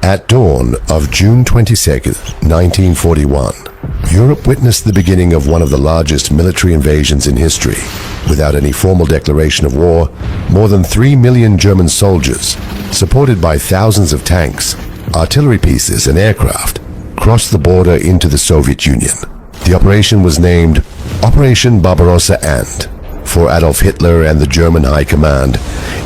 At dawn of June 22, 1941, Europe witnessed the beginning of one of the largest military invasions in history. Without any formal declaration of war, more than 3 million German soldiers, supported by thousands of tanks, artillery pieces, and aircraft, crossed the border into the Soviet Union. The operation was named Operation Barbarossa, and for Adolf Hitler and the German High Command,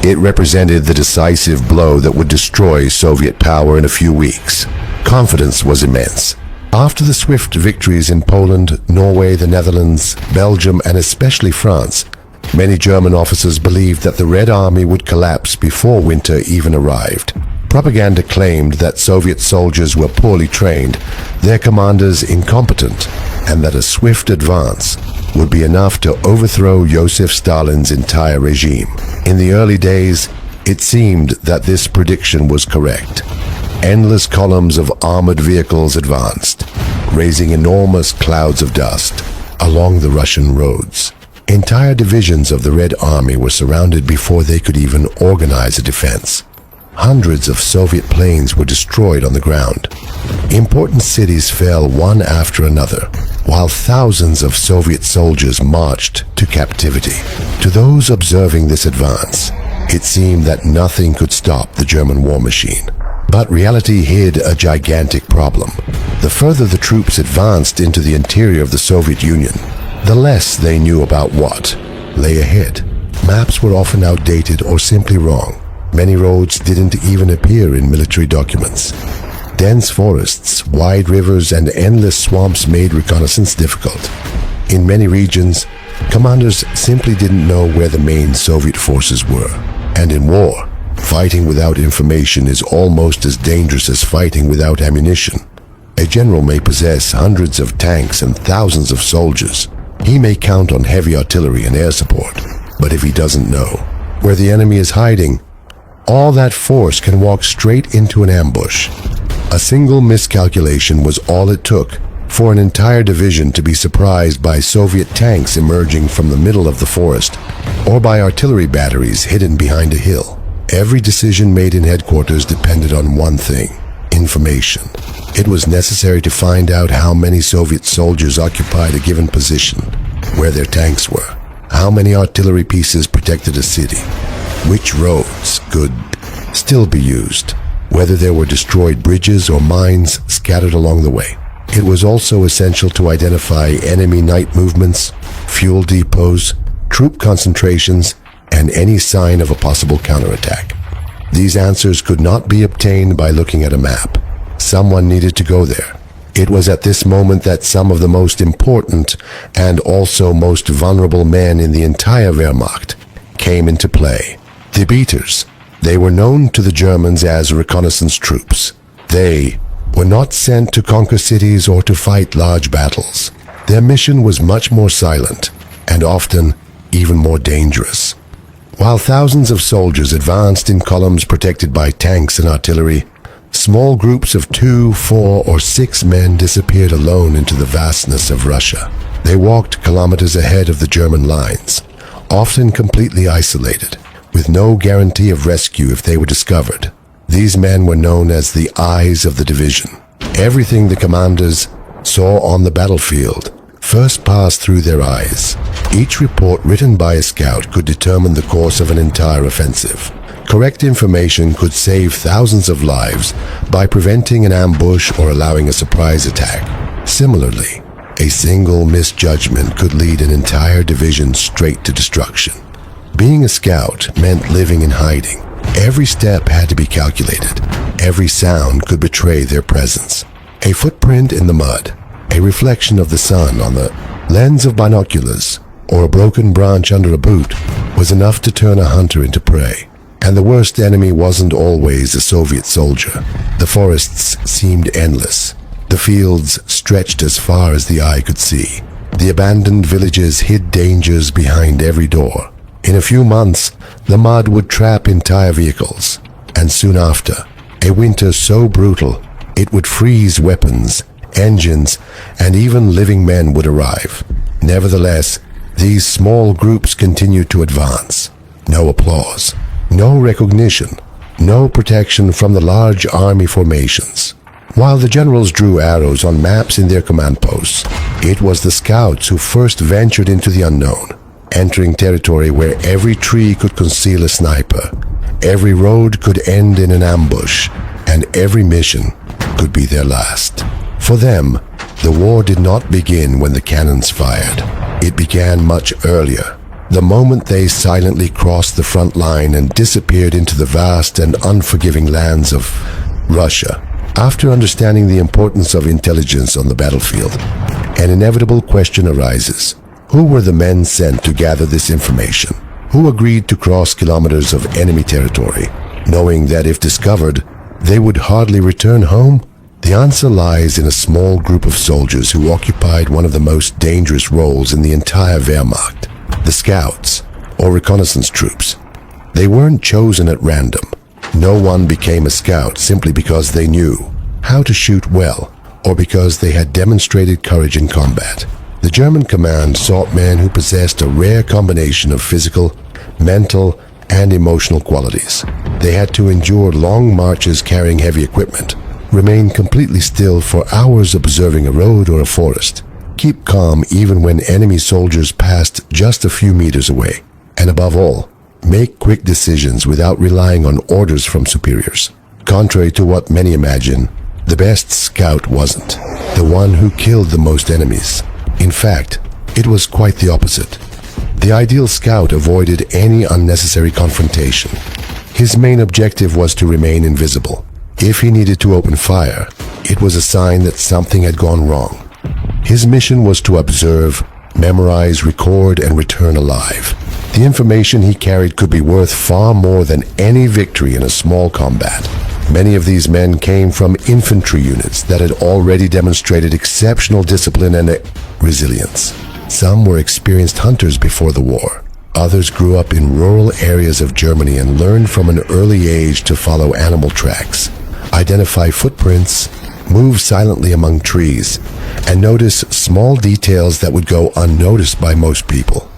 it represented the decisive blow that would destroy Soviet power in a few weeks. Confidence was immense. After the swift victories in Poland, Norway, the Netherlands, Belgium, and especially France, many German officers believed that the Red Army would collapse before winter even arrived. Propaganda claimed that Soviet soldiers were poorly trained, their commanders incompetent, and that a swift advance would be enough to overthrow Joseph Stalin's entire regime. In the early days, it seemed that this prediction was correct. Endless columns of armored vehicles advanced, raising enormous clouds of dust along the Russian roads. Entire divisions of the Red Army were surrounded before they could even organize a defense. Hundreds of Soviet planes were destroyed on the ground. Important cities fell one after another, while thousands of Soviet soldiers marched to captivity. To those observing this advance, it seemed that nothing could stop the German war machine. But reality hid a gigantic problem. The further the troops advanced into the interior of the Soviet Union, the less they knew about what lay ahead. Maps were often outdated or simply wrong. Many roads didn't even appear in military documents. Dense forests, wide rivers, and endless swamps made reconnaissance difficult. In many regions, commanders simply didn't know where the main Soviet forces were. And in war, fighting without information is almost as dangerous as fighting without ammunition. A general may possess hundreds of tanks and thousands of soldiers. He may count on heavy artillery and air support, but if he doesn't know where the enemy is hiding, all that force can walk straight into an ambush. A single miscalculation was all it took for an entire division to be surprised by Soviet tanks emerging from the middle of the forest, or by artillery batteries hidden behind a hill. Every decision made in headquarters depended on one thing: information. It was necessary to find out how many Soviet soldiers occupied a given position, where their tanks were, how many artillery pieces protected a city, which roads could still be used, whether there were destroyed bridges or mines scattered along the way. It was also essential to identify enemy night movements, fuel depots, troop concentrations, and any sign of a possible counterattack. These answers could not be obtained by looking at a map. Someone needed to go there. It was at this moment that some of the most important and also most vulnerable men in the entire Wehrmacht came into play. The beaters. They were known to the Germans as reconnaissance troops. They were not sent to conquer cities or to fight large battles. Their mission was much more silent and often even more dangerous. While thousands of soldiers advanced in columns protected by tanks and artillery, small groups of 2, 4, or 6 men disappeared alone into the vastness of Russia. They walked kilometers ahead of the German lines, often completely isolated, with no guarantee of rescue if they were discovered. These men were known as the eyes of the division. Everything the commanders saw on the battlefield first passed through their eyes. Each report written by a scout could determine the course of an entire offensive. Correct information could save thousands of lives by preventing an ambush or allowing a surprise attack. Similarly, a single misjudgment could lead an entire division straight to destruction. Being a scout meant living in hiding. Every step had to be calculated. Every sound could betray their presence. A footprint in the mud, a reflection of the sun on the lens of binoculars, or a broken branch under a boot was enough to turn a hunter into prey. And the worst enemy wasn't always a Soviet soldier. The forests seemed endless. The fields stretched as far as the eye could see. The abandoned villages hid dangers behind every door. In a few months, the mud would trap entire vehicles, and soon after, a winter so brutal it would freeze weapons, engines, and even living men would arrive. Nevertheless, these small groups continued to advance. No applause, no recognition, no protection from the large army formations. While the generals drew arrows on maps in their command posts, it was the scouts who first ventured into the unknown, entering territory where every tree could conceal a sniper, every road could end in an ambush, and every mission could be their last. For them, the war did not begin when the cannons fired. It began much earlier, the moment they silently crossed the front line and disappeared into the vast and unforgiving lands of Russia. After understanding the importance of intelligence on the battlefield, an inevitable question arises. Who were the men sent to gather this information? Who agreed to cross kilometers of enemy territory, knowing that if discovered, they would hardly return home? The answer lies in a small group of soldiers who occupied one of the most dangerous roles in the entire Wehrmacht, the scouts, or reconnaissance troops. They weren't chosen at random. No one became a scout simply because they knew how to shoot well or because they had demonstrated courage in combat. The German command sought men who possessed a rare combination of physical, mental, and emotional qualities. They had to endure long marches carrying heavy equipment, remain completely still for hours observing a road or a forest, keep calm even when enemy soldiers passed just a few meters away, and above all, make quick decisions without relying on orders from superiors. Contrary to what many imagine, the best scout wasn't the one who killed the most enemies. In fact, it was quite the opposite. The ideal scout avoided any unnecessary confrontation. His main objective was to remain invisible. If he needed to open fire, it was a sign that something had gone wrong. His mission was to observe, memorize, record, and return alive. The information he carried could be worth far more than any victory in a small combat. Many of these men came from infantry units that had already demonstrated exceptional discipline and resilience. Some were experienced hunters before the war. Others grew up in rural areas of Germany and learned from an early age to follow animal tracks, identify footprints, move silently among trees, and notice small details that would go unnoticed by most people.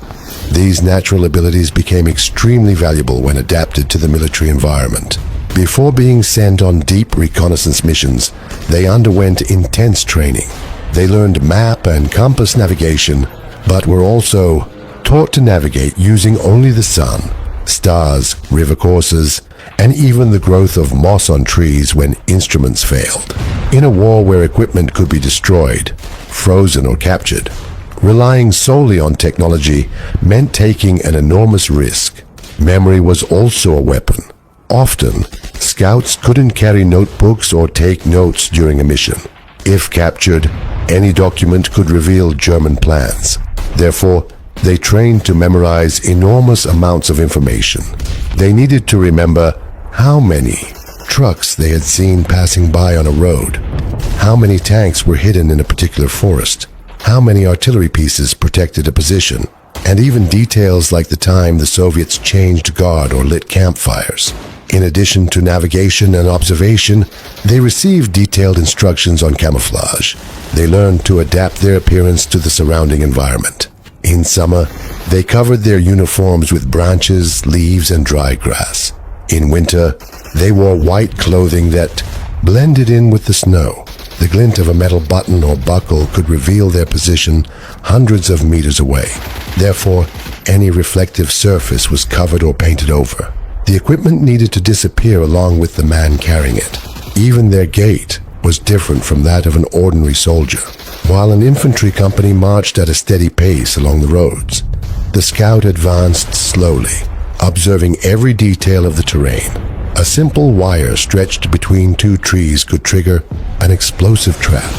These natural abilities became extremely valuable when adapted to the military environment. Before being sent on deep reconnaissance missions, they underwent intense training. They learned map and compass navigation, but were also taught to navigate using only the sun, stars, river courses, and even the growth of moss on trees when instruments failed. In a war where equipment could be destroyed, frozen, or captured, relying solely on technology meant taking an enormous risk. Memory was also a weapon. Often, scouts couldn't carry notebooks or take notes during a mission. If captured, any document could reveal German plans. Therefore, they trained to memorize enormous amounts of information. They needed to remember how many trucks they had seen passing by on a road, how many tanks were hidden in a particular forest, how many artillery pieces protected a position, and even details like the time the Soviets changed guard or lit campfires. In addition to navigation and observation, they received detailed instructions on camouflage. They learned to adapt their appearance to the surrounding environment. In summer, they covered their uniforms with branches, leaves, and dry grass. In winter, they wore white clothing that blended in with the snow. The glint of a metal button or buckle could reveal their position hundreds of meters away. Therefore, any reflective surface was covered or painted over. The equipment needed to disappear along with the man carrying it. Even their gait was different from that of an ordinary soldier. While an infantry company marched at a steady pace along the roads, the scout advanced slowly, observing every detail of the terrain. A simple wire stretched between two trees could trigger an explosive trap.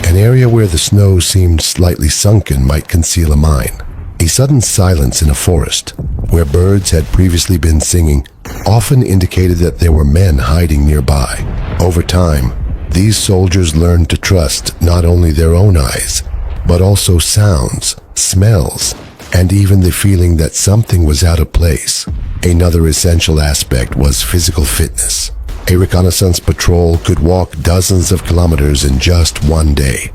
An area where the snow seemed slightly sunken might conceal a mine. A sudden silence in a forest, where birds had previously been singing, often indicated that there were men hiding nearby. Over time, these soldiers learned to trust not only their own eyes, but also sounds, smells, and even the feeling that something was out of place. Another essential aspect was physical fitness. A reconnaissance patrol could walk dozens of kilometers in just one day,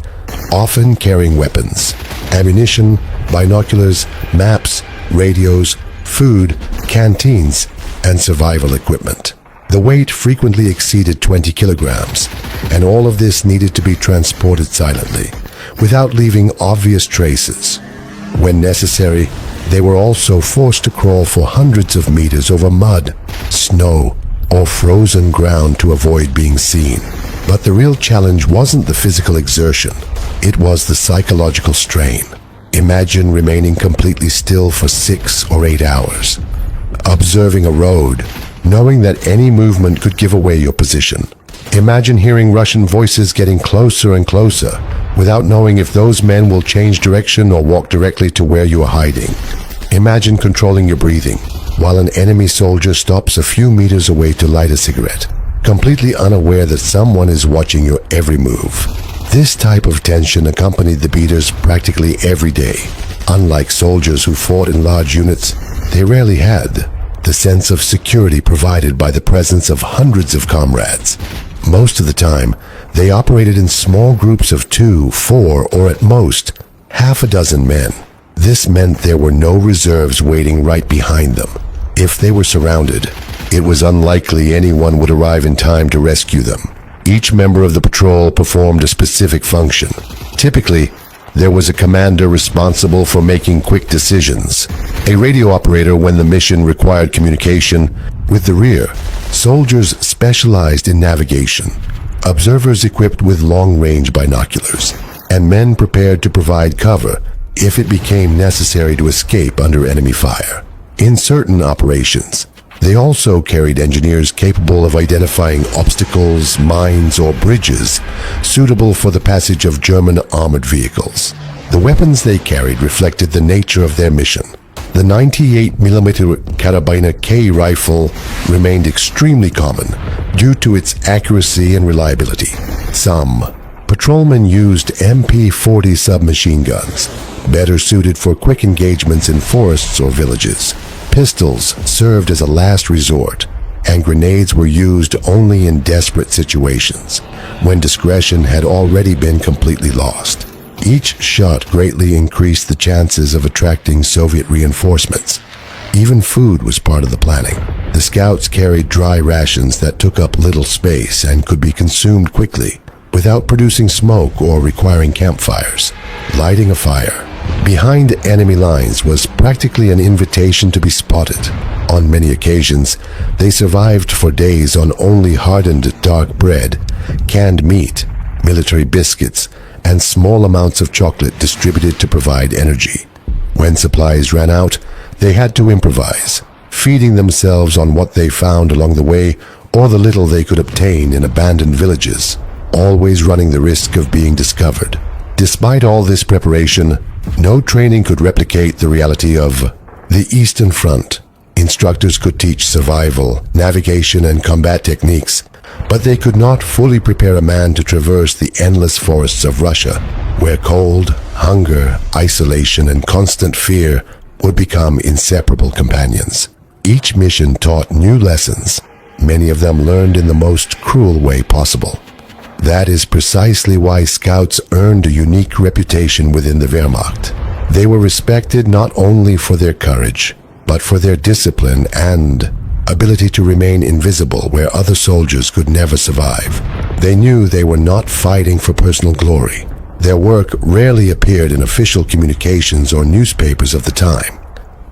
often carrying weapons, ammunition, binoculars, maps, radios, food, canteens, and survival equipment. The weight frequently exceeded 20 kilograms, and all of this needed to be transported silently, without leaving obvious traces. When necessary, they were also forced to crawl for hundreds of meters over mud, snow, or frozen ground to avoid being seen. But the real challenge wasn't the physical exertion, it was the psychological strain. Imagine remaining completely still for 6 or 8 hours, observing a road, knowing that any movement could give away your position. Imagine hearing Russian voices getting closer and closer, without knowing if those men will change direction or walk directly to where you are hiding. Imagine controlling your breathing, while an enemy soldier stops a few meters away to light a cigarette, completely unaware that someone is watching your every move. This type of tension accompanied the beaters practically every day. Unlike soldiers who fought in large units, they rarely had the sense of security provided by the presence of hundreds of comrades. Most of the time, they operated in small groups of 2, 4, or at most, half a dozen men. This meant there were no reserves waiting right behind them. If they were surrounded, it was unlikely anyone would arrive in time to rescue them. Each member of the patrol performed a specific function. Typically, there was a commander responsible for making quick decisions, a radio operator when the mission required communication with the rear, soldiers specialized in navigation, observers equipped with long-range binoculars, and men prepared to provide cover if it became necessary to escape under enemy fire. In certain operations, they also carried engineers capable of identifying obstacles, mines, or bridges suitable for the passage of German armored vehicles. The weapons they carried reflected the nature of their mission. The 98mm Carabiner K rifle remained extremely common due to its accuracy and reliability. Some patrolmen used MP-40 submachine guns, better suited for quick engagements in forests or villages. Pistols served as a last resort, and grenades were used only in desperate situations, when discretion had already been completely lost. Each shot greatly increased the chances of attracting Soviet reinforcements. Even food was part of the planning. The scouts carried dry rations that took up little space and could be consumed quickly, without producing smoke or requiring campfires. Lighting a fire behind enemy lines was practically an invitation to be spotted. On many occasions, they survived for days on only hardened dark bread, canned meat, military biscuits, and small amounts of chocolate distributed to provide energy. When supplies ran out, they had to improvise, feeding themselves on what they found along the way or the little they could obtain in abandoned villages, always running the risk of being discovered. Despite all this preparation, no training could replicate the reality of the Eastern Front. Instructors could teach survival, navigation, and combat techniques, but they could not fully prepare a man to traverse the endless forests of Russia, where cold, hunger, isolation, and constant fear would become inseparable companions. Each mission taught new lessons, many of them learned in the most cruel way possible. That is precisely why scouts earned a unique reputation within the Wehrmacht. They were respected not only for their courage, but for their discipline and ability to remain invisible where other soldiers could never survive. They knew they were not fighting for personal glory. Their work rarely appeared in official communications or newspapers of the time.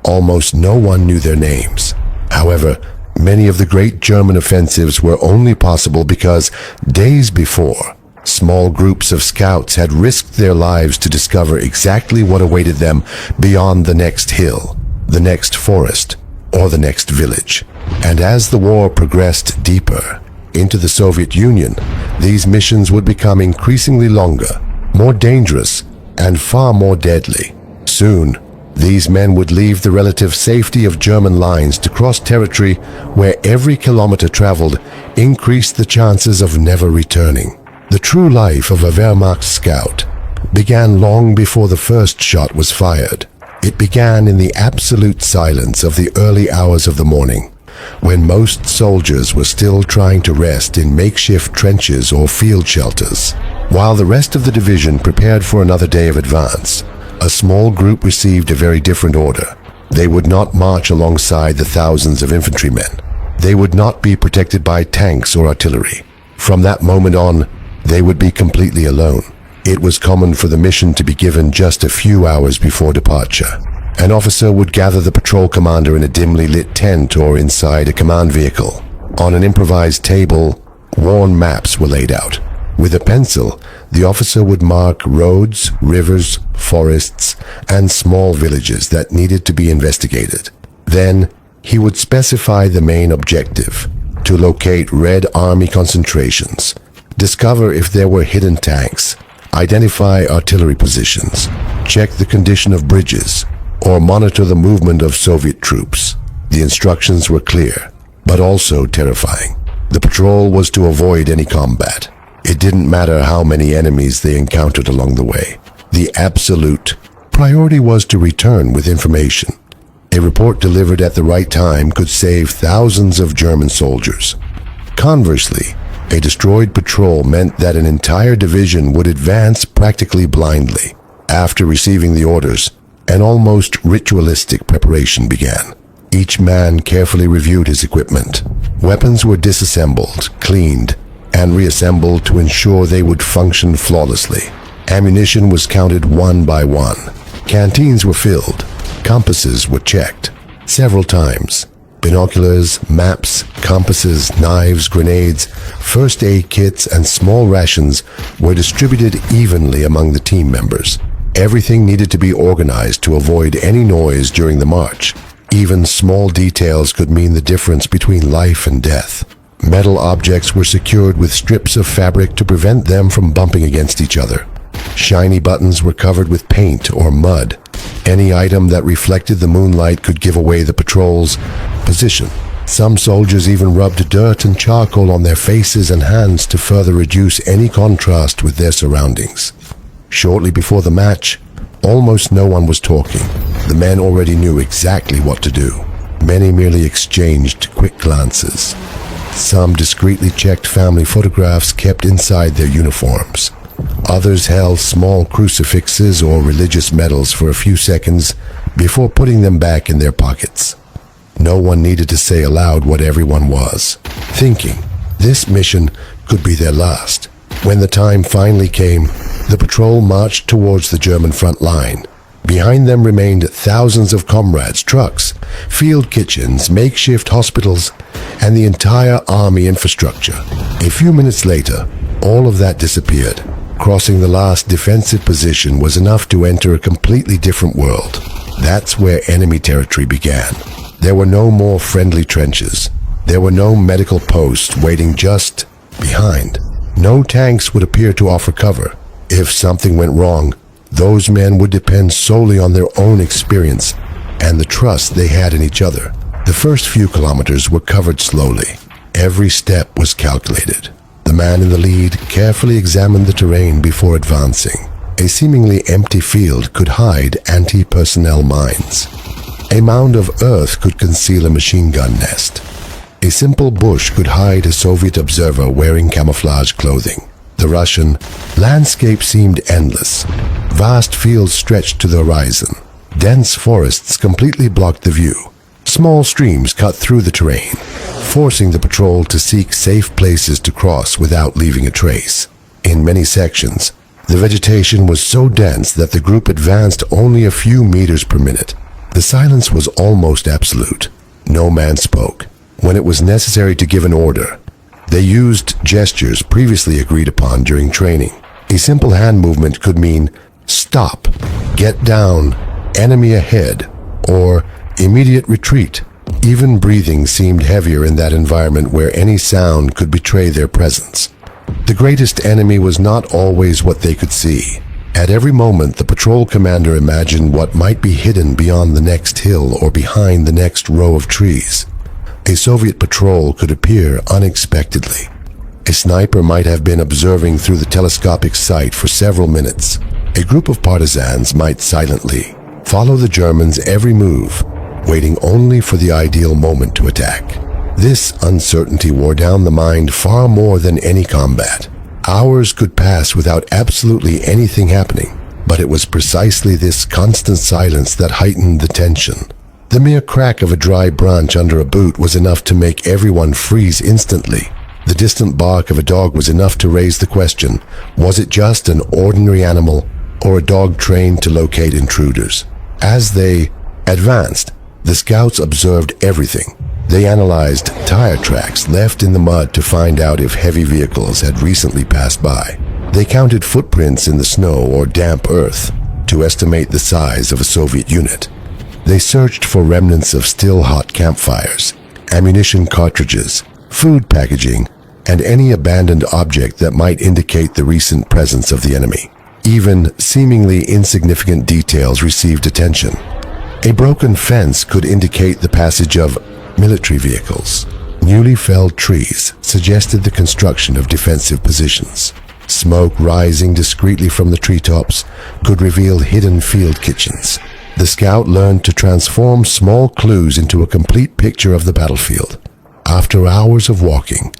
Almost no one knew their names. However, many of the great German offensives were only possible because, days before, small groups of scouts had risked their lives to discover exactly what awaited them beyond the next hill, the next forest, or the next village. And as the war progressed deeper into the Soviet Union, these missions would become increasingly longer, more dangerous, and far more deadly. Soon, these men would leave the relative safety of German lines to cross territory where every kilometer traveled increased the chances of never returning. The true life of a Wehrmacht scout began long before the first shot was fired. It began in the absolute silence of the early hours of the morning, when most soldiers were still trying to rest in makeshift trenches or field shelters. While the rest of the division prepared for another day of advance, a small group received a very different order. They would not march alongside the thousands of infantrymen. They would not be protected by tanks or artillery. From that moment on, they would be completely alone. It was common for the mission to be given just a few hours before departure. An officer would gather the patrol commander in a dimly lit tent or inside a command vehicle. On an improvised table, worn maps were laid out. With a pencil, the officer would mark roads, rivers, forests, and small villages that needed to be investigated. Then, he would specify the main objective: to locate Red Army concentrations, discover if there were hidden tanks, identify artillery positions, check the condition of bridges, or monitor the movement of Soviet troops. The instructions were clear, but also terrifying. The patrol was to avoid any combat. It didn't matter how many enemies they encountered along the way. The absolute priority was to return with information. A report delivered at the right time could save thousands of German soldiers. Conversely, a destroyed patrol meant that an entire division would advance practically blindly. After receiving the orders, an almost ritualistic preparation began. Each man carefully reviewed his equipment. Weapons were disassembled, cleaned, and reassembled to ensure they would function flawlessly. Ammunition was counted one by one. Canteens were filled. Compasses were checked several times. Binoculars, maps, compasses, knives, grenades, first aid kits, and small rations were distributed evenly among the team members. Everything needed to be organized to avoid any noise during the march. Even small details could mean the difference between life and death. Metal objects were secured with strips of fabric to prevent them from bumping against each other. Shiny buttons were covered with paint or mud. Any item that reflected the moonlight could give away the patrol's position. Some soldiers even rubbed dirt and charcoal on their faces and hands to further reduce any contrast with their surroundings. Shortly before the match, almost no one was talking. The men already knew exactly what to do. Many merely exchanged quick glances. Some discreetly checked family photographs kept inside their uniforms. Others held small crucifixes or religious medals for a few seconds before putting them back in their pockets. No one needed to say aloud what everyone was thinking. This mission could be their last. When the time finally came, the patrol marched towards the German front line. Behind them remained thousands of comrades, trucks, field kitchens, makeshift hospitals, and the entire army infrastructure. A few minutes later, all of that disappeared. Crossing the last defensive position was enough to enter a completely different world. That's where enemy territory began. There were no more friendly trenches. There were no medical posts waiting just behind. No tanks would appear to offer cover. If something went wrong, those men would depend solely on their own experience and the trust they had in each other. The first few kilometers were covered slowly. Every step was calculated. The man in the lead carefully examined the terrain before advancing. A seemingly empty field could hide anti-personnel mines. A mound of earth could conceal a machine gun nest. A simple bush could hide a Soviet observer wearing camouflage clothing. The Russian landscape seemed endless. Vast fields stretched to the horizon. Dense forests completely blocked the view. Small streams cut through the terrain, forcing the patrol to seek safe places to cross without leaving a trace. In many sections, the vegetation was so dense that the group advanced only a few meters per minute. The silence was almost absolute. No man spoke. When it was necessary to give an order, they used gestures previously agreed upon during training. A simple hand movement could mean stop, get down, enemy ahead, or immediate retreat. Even breathing seemed heavier in that environment where any sound could betray their presence. The greatest enemy was not always what they could see. At every moment, the patrol commander imagined what might be hidden beyond the next hill or behind the next row of trees. A Soviet patrol could appear unexpectedly. A sniper might have been observing through the telescopic sight for several minutes. A group of partisans might silently follow the Germans' every move, waiting only for the ideal moment to attack. This uncertainty wore down the mind far more than any combat. Hours could pass without absolutely anything happening, but it was precisely this constant silence that heightened the tension. The mere crack of a dry branch under a boot was enough to make everyone freeze instantly. The distant bark of a dog was enough to raise the question, was it just an ordinary animal or a dog trained to locate intruders? As they advanced, the scouts observed everything. They analyzed tire tracks left in the mud to find out if heavy vehicles had recently passed by. They counted footprints in the snow or damp earth to estimate the size of a Soviet unit. They searched for remnants of still-hot campfires, ammunition cartridges, food packaging, and any abandoned object that might indicate the recent presence of the enemy. Even seemingly insignificant details received attention. A broken fence could indicate the passage of military vehicles. Newly felled trees suggested the construction of defensive positions. Smoke rising discreetly from the treetops could reveal hidden field kitchens. The scout learned to transform small clues into a complete picture of the battlefield. After hours of walking,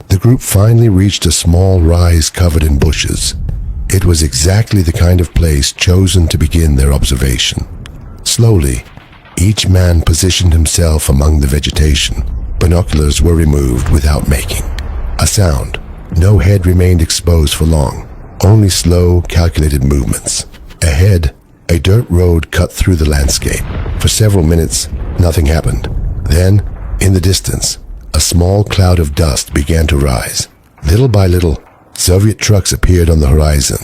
the group finally reached a small rise covered in bushes. It was exactly the kind of place chosen to begin their observation. Slowly, each man positioned himself among the vegetation. Binoculars were removed without making a sound. No head remained exposed for long, only slow, calculated movements. Ahead, a dirt road cut through the landscape. For several minutes, nothing happened. Then, in the distance, a small cloud of dust began to rise. Little by little, Soviet trucks appeared on the horizon,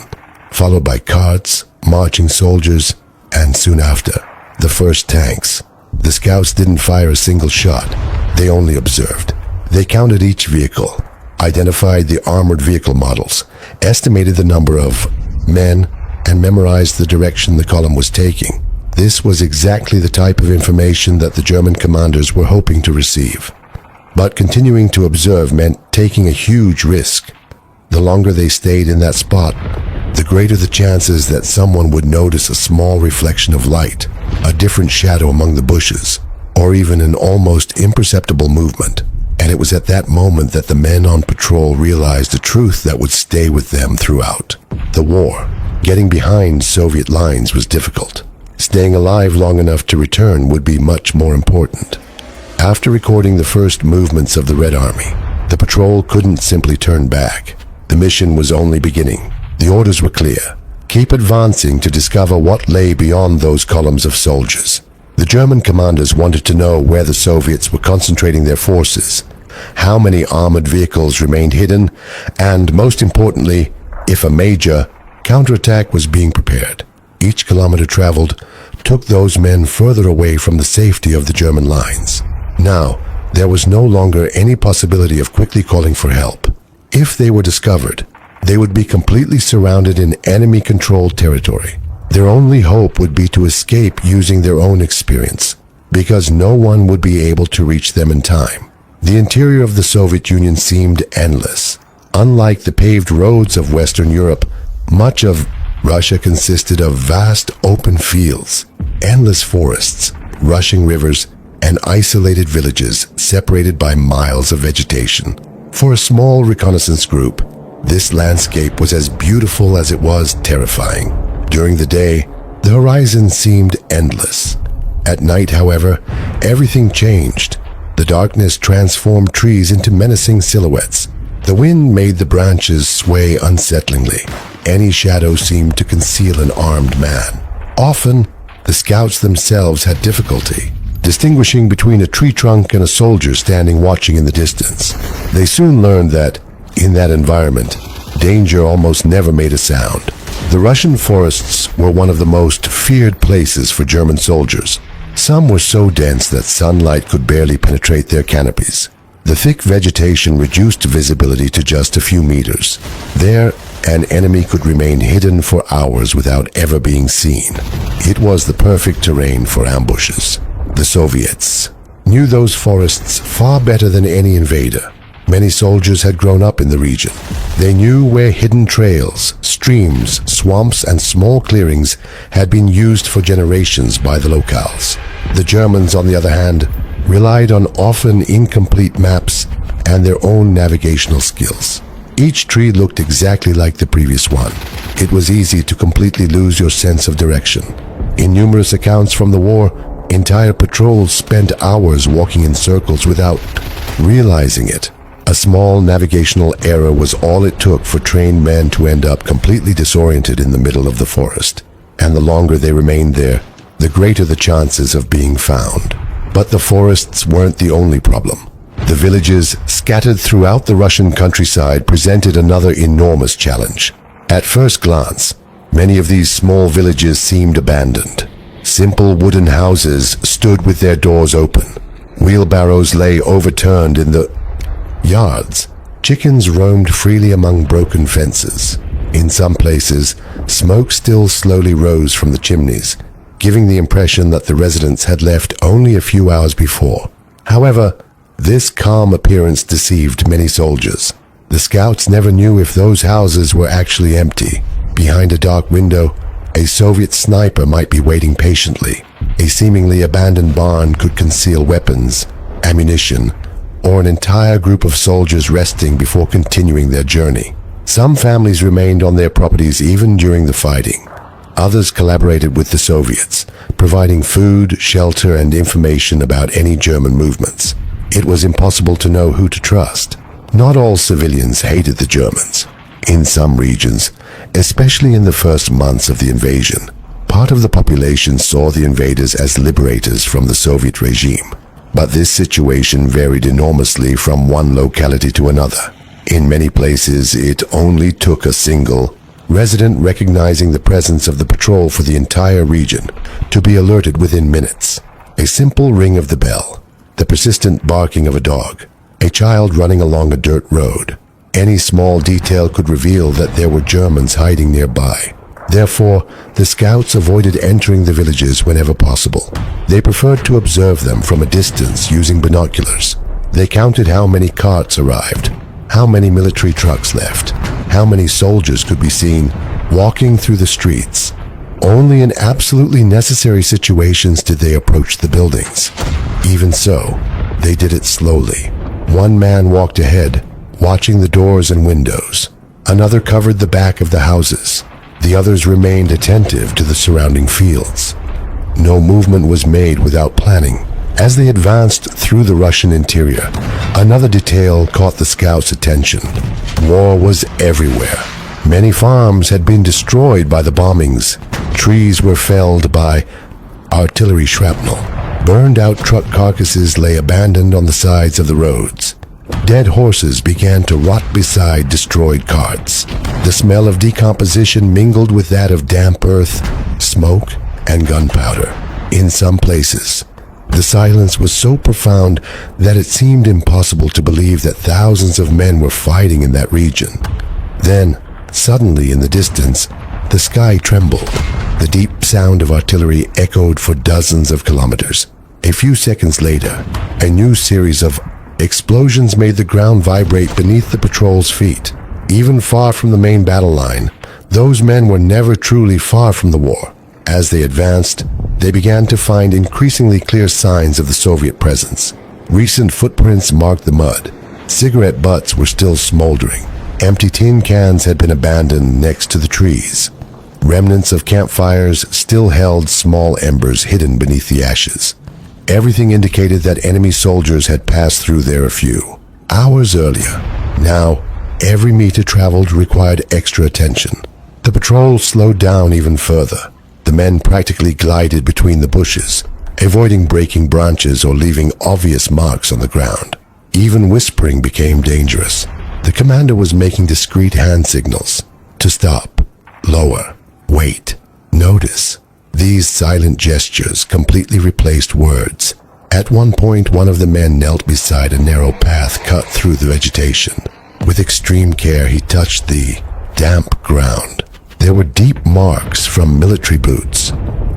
followed by carts, marching soldiers, and soon after, the first tanks. The scouts didn't fire a single shot. They only observed. They counted each vehicle, identified the armored vehicle models, estimated the number of men, and memorized the direction the column was taking. This was exactly the type of information that the German commanders were hoping to receive. But continuing to observe meant taking a huge risk. The longer they stayed in that spot, the greater the chances that someone would notice a small reflection of light, a different shadow among the bushes, or even an almost imperceptible movement. And it was at that moment that the men on patrol realized a truth that would stay with them throughout. The war. Getting behind Soviet lines was difficult. Staying alive long enough to return would be much more important. After recording the first movements of the Red Army, the patrol couldn't simply turn back. The mission was only beginning. The orders were clear. Keep advancing to discover what lay beyond those columns of soldiers. The German commanders wanted to know where the Soviets were concentrating their forces, how many armored vehicles remained hidden, and most importantly, if a major counterattack was being prepared. Each kilometer traveled took those men further away from the safety of the German lines. Now, there was no longer any possibility of quickly calling for help. If they were discovered, they would be completely surrounded in enemy-controlled territory. Their only hope would be to escape using their own experience, because no one would be able to reach them in time. The interior of the Soviet Union seemed endless. Unlike the paved roads of Western Europe, much of Russia consisted of vast open fields, endless forests, rushing rivers, and isolated villages separated by miles of vegetation. For a small reconnaissance group, this landscape was as beautiful as it was terrifying. During the day, the horizon seemed endless. At night, however, everything changed. The darkness transformed trees into menacing silhouettes. The wind made the branches sway unsettlingly. Any shadow seemed to conceal an armed man. Often, the scouts themselves had difficulty distinguishing between a tree trunk and a soldier standing watching in the distance. They soon learned that, in that environment, danger almost never made a sound. The Russian forests were one of the most feared places for German soldiers. Some were so dense that sunlight could barely penetrate their canopies. The thick vegetation reduced visibility to just a few meters. There, an enemy could remain hidden for hours without ever being seen. It was the perfect terrain for ambushes. The Soviets knew those forests far better than any invader. Many soldiers had grown up in the region. They knew where hidden trails, streams, swamps, and small clearings had been used for generations by the locals. The Germans, on the other hand, relied on often incomplete maps and their own navigational skills. Each tree looked exactly like the previous one. It was easy to completely lose your sense of direction. In numerous accounts from the war, Entire patrols spent hours walking in circles without realizing it. A small navigational error was all it took for trained men to end up completely disoriented in the middle of the forest. And the longer they remained there, the greater the chances of being found. But the forests weren't the only problem. The villages scattered throughout the Russian countryside presented another enormous challenge. At first glance, many of these small villages seemed abandoned. Simple wooden houses stood with their doors open. Wheelbarrows lay overturned in the yards. Chickens roamed freely among broken fences. In some places, smoke still slowly rose from the chimneys, giving the impression that the residents had left only a few hours before. However, this calm appearance deceived many soldiers. The scouts never knew if those houses were actually empty. Behind a dark window, a Soviet sniper might be waiting patiently. A seemingly abandoned barn could conceal weapons, ammunition, or an entire group of soldiers resting before continuing their journey. Some families remained on their properties even during the fighting. Others collaborated with the Soviets, providing food, shelter, and information about any German movements. It was impossible to know who to trust. Not all civilians hated the Germans. In some regions, especially in the first months of the invasion, part of the population saw the invaders as liberators from the Soviet regime. But this situation varied enormously from one locality to another. In many places, it only took a single resident recognizing the presence of the patrol for the entire region to be alerted within minutes. A simple ring of the bell, the persistent barking of a dog, a child running along a dirt road. Any small detail could reveal that there were Germans hiding nearby. Therefore, the scouts avoided entering the villages whenever possible. They preferred to observe them from a distance using binoculars. They counted how many carts arrived, how many military trucks left, how many soldiers could be seen walking through the streets. Only in absolutely necessary situations did they approach the buildings. Even so, they did it slowly. One man walked ahead, watching the doors and windows. Another covered the back of the houses. The others remained attentive to the surrounding fields. No movement was made without planning. As they advanced through the Russian interior, another detail caught the scouts' attention. War was everywhere. Many farms had been destroyed by the bombings. Trees were felled by artillery shrapnel. Burned-out truck carcasses lay abandoned on the sides of the roads. Dead horses began to rot beside destroyed carts. The smell of decomposition mingled with that of damp earth, smoke, and gunpowder. In some places, the silence was so profound that it seemed impossible to believe that thousands of men were fighting in that region. Then, suddenly in the distance, the sky trembled. The deep sound of artillery echoed for dozens of kilometers. A few seconds later, a new series of explosions made the ground vibrate beneath the patrol's feet. Even far from the main battle line, those men were never truly far from the war. As they advanced, they began to find increasingly clear signs of the Soviet presence. Recent footprints marked the mud. Cigarette butts were still smoldering. Empty tin cans had been abandoned next to the trees. Remnants of campfires still held small embers hidden beneath the ashes. Everything indicated that enemy soldiers had passed through there a few hours earlier. Now, every meter traveled required extra attention. The patrol slowed down even further. The men practically glided between the bushes, avoiding breaking branches or leaving obvious marks on the ground. Even whispering became dangerous. The commander was making discreet hand signals to stop, lower, wait, notice. These silent gestures completely replaced words. At one point, one of the men knelt beside a narrow path cut through the vegetation. With extreme care, he touched the damp ground. There were deep marks from military boots.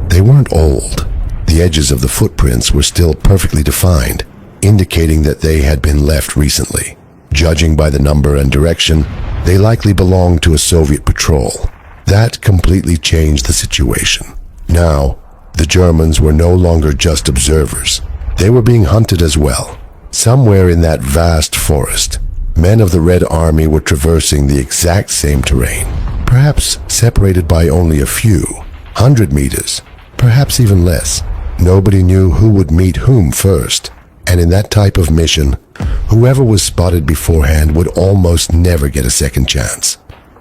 They weren't old. The edges of the footprints were still perfectly defined, indicating that they had been left recently. Judging by the number and direction, they likely belonged to a Soviet patrol. That completely changed the situation. Now, the Germans were no longer just observers. They were being hunted as well. Somewhere in that vast forest, men of the Red Army were traversing the exact same terrain, perhaps separated by only a few 100 meters, perhaps even less. Nobody knew who would meet whom first, and in that type of mission, whoever was spotted beforehand would almost never get a second chance.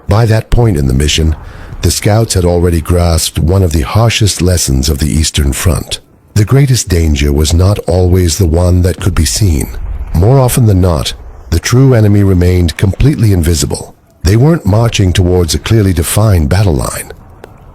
By that point in the mission, the scouts had already grasped one of the harshest lessons of the Eastern Front. The greatest danger was not always the one that could be seen. More often than not, the true enemy remained completely invisible. They weren't marching towards a clearly defined battle line.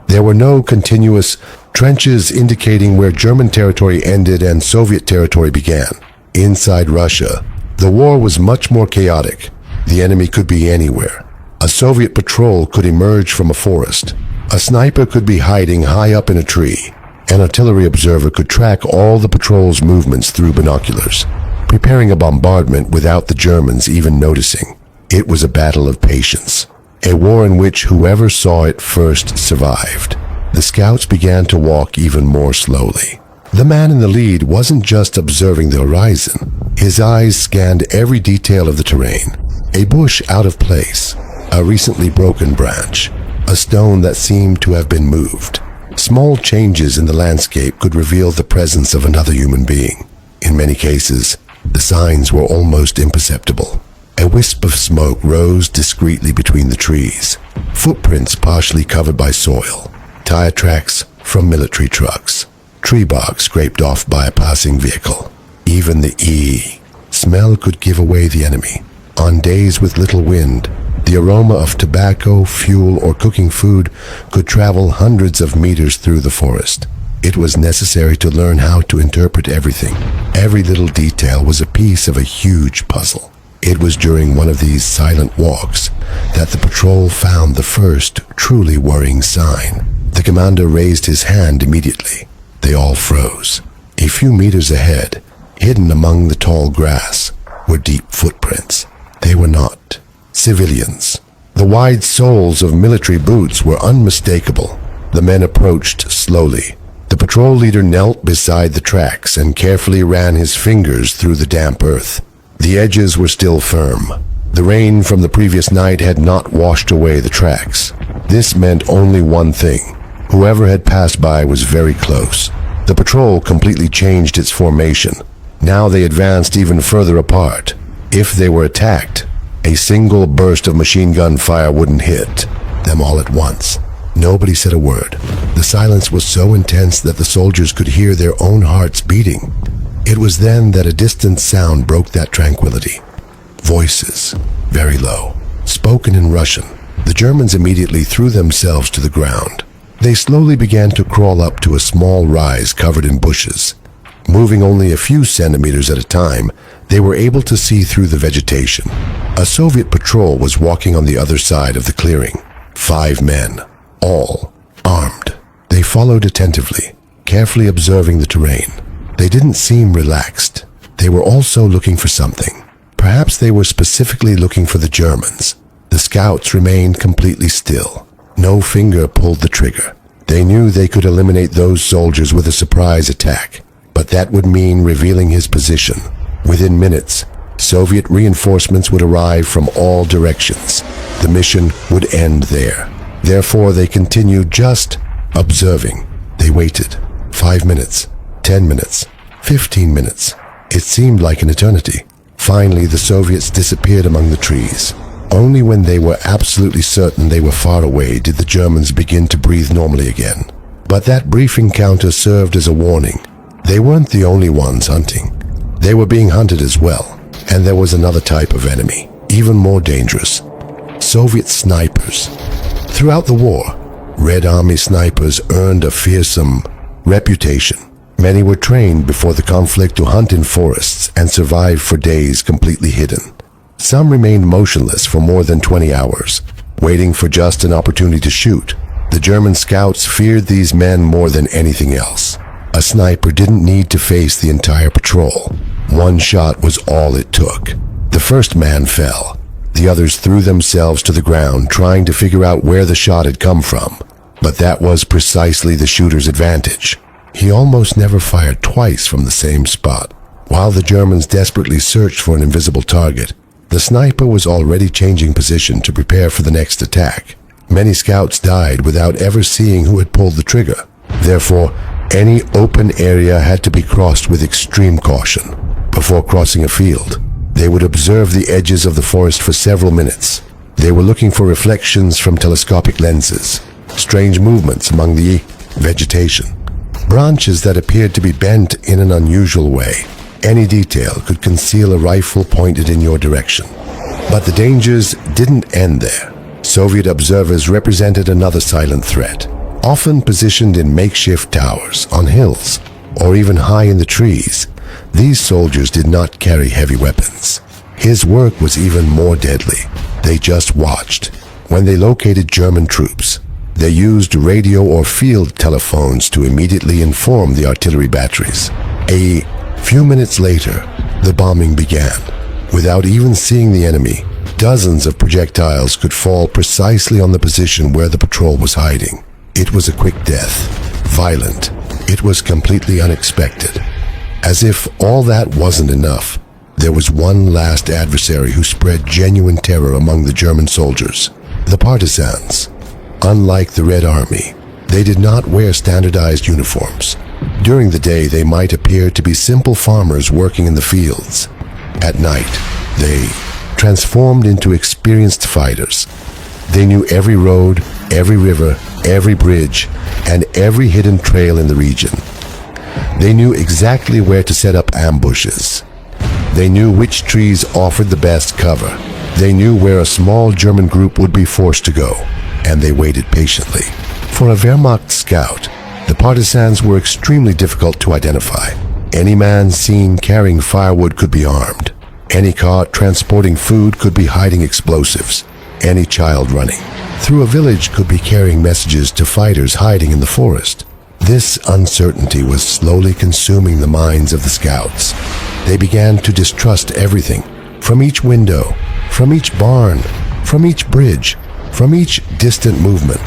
There were no continuous trenches indicating where German territory ended and Soviet territory began. Inside Russia, the war was much more chaotic. The enemy could be anywhere. A Soviet patrol could emerge from a forest. A sniper could be hiding high up in a tree. An artillery observer could track all the patrol's movements through binoculars, preparing a bombardment without the Germans even noticing. It was a battle of patience, a war in which whoever saw it first survived. The scouts began to walk even more slowly. The man in the lead wasn't just observing the horizon. His eyes scanned every detail of the terrain. A bush out of place, a recently broken branch, a stone that seemed to have been moved. Small changes in the landscape could reveal the presence of another human being. In many cases, the signs were almost imperceptible. A wisp of smoke rose discreetly between the trees, footprints partially covered by soil, tire tracks from military trucks, tree bark scraped off by a passing vehicle. Even the smell could give away the enemy. On days with little wind, the aroma of tobacco, fuel, or cooking food could travel hundreds of meters through the forest. It was necessary to learn how to interpret everything. Every little detail was a piece of a huge puzzle. It was during one of these silent walks that the patrol found the first truly worrying sign. The commander raised his hand immediately. They all froze. A few meters ahead, hidden among the tall grass, were deep footprints. They were not civilians. The wide soles of military boots were unmistakable. The men approached slowly. The patrol leader knelt beside the tracks and carefully ran his fingers through the damp earth. The edges were still firm. The rain from the previous night had not washed away the tracks. This meant only one thing. Whoever had passed by was very close. The patrol completely changed its formation. Now they advanced even further apart. If they were attacked, a single burst of machine gun fire wouldn't hit them all at once. Nobody said a word. The silence was so intense that the soldiers could hear their own hearts beating. It was then that a distant sound broke that tranquility. Voices, very low, spoken in Russian. The Germans immediately threw themselves to the ground. They slowly began to crawl up to a small rise covered in bushes. Moving only a few centimeters at a time, they were able to see through the vegetation. A Soviet patrol was walking on the other side of the clearing. 5 men, all armed. They followed attentively, carefully observing the terrain. They didn't seem relaxed. They were also looking for something. Perhaps they were specifically looking for the Germans. The scouts remained completely still. No finger pulled the trigger. They knew they could eliminate those soldiers with a surprise attack, but that would mean revealing his position. Within minutes, Soviet reinforcements would arrive from all directions. The mission would end there. Therefore, they continued just observing. They waited. 5 minutes, 10 minutes, 15 minutes. It seemed like an eternity. Finally, the Soviets disappeared among the trees. Only when they were absolutely certain they were far away did the Germans begin to breathe normally again. But that brief encounter served as a warning. They weren't the only ones hunting. They were being hunted as well. And there was another type of enemy, even more dangerous. Soviet snipers. Throughout the war, Red Army snipers earned a fearsome reputation. Many were trained before the conflict to hunt in forests and survive for days completely hidden. Some remained motionless for more than 20 hours, waiting for just an opportunity to shoot. The German scouts feared these men more than anything else. A sniper didn't need to face the entire patrol. One shot was all it took. The first man fell. The others threw themselves to the ground, trying to figure out where the shot had come from. But that was precisely the shooter's advantage. He almost never fired twice from the same spot. While the Germans desperately searched for an invisible target, the sniper was already changing position to prepare for the next attack. Many scouts died without ever seeing who had pulled the trigger. Therefore, Any open area had to be crossed with extreme caution. Before crossing a field, they would observe the edges of the forest for several minutes. They were looking for reflections from telescopic lenses, strange movements among the vegetation, branches that appeared to be bent in an unusual way. Any detail could conceal a rifle pointed in your direction. But the dangers didn't end there. Soviet observers represented another silent threat, often positioned in makeshift towers, on hills, or even high in the trees. These soldiers did not carry heavy weapons. His work was even more deadly. They just watched. When they located German troops, they used radio or field telephones to immediately inform the artillery batteries. A few minutes later, the bombing began. Without even seeing the enemy, dozens of projectiles could fall precisely on the position where the patrol was hiding. It was a quick death, violent. It was completely unexpected. As if all that wasn't enough, there was one last adversary who spread genuine terror among the German soldiers, the partisans. Unlike the Red Army, they did not wear standardized uniforms. During the day, they might appear to be simple farmers working in the fields. At night, they transformed into experienced fighters. They knew every road, every river, every bridge, and every hidden trail in the region. They knew exactly where to set up ambushes. They knew which trees offered the best cover. They knew where a small German group would be forced to go, and they waited patiently. For a Wehrmacht scout, the partisans were extremely difficult to identify. Any man seen carrying firewood could be armed. Any car transporting food could be hiding explosives. Any child running through a village could be carrying messages to fighters hiding in the forest. This uncertainty was slowly consuming the minds of the scouts. They began to distrust everything, from each window, from each barn, from each bridge, from each distant movement.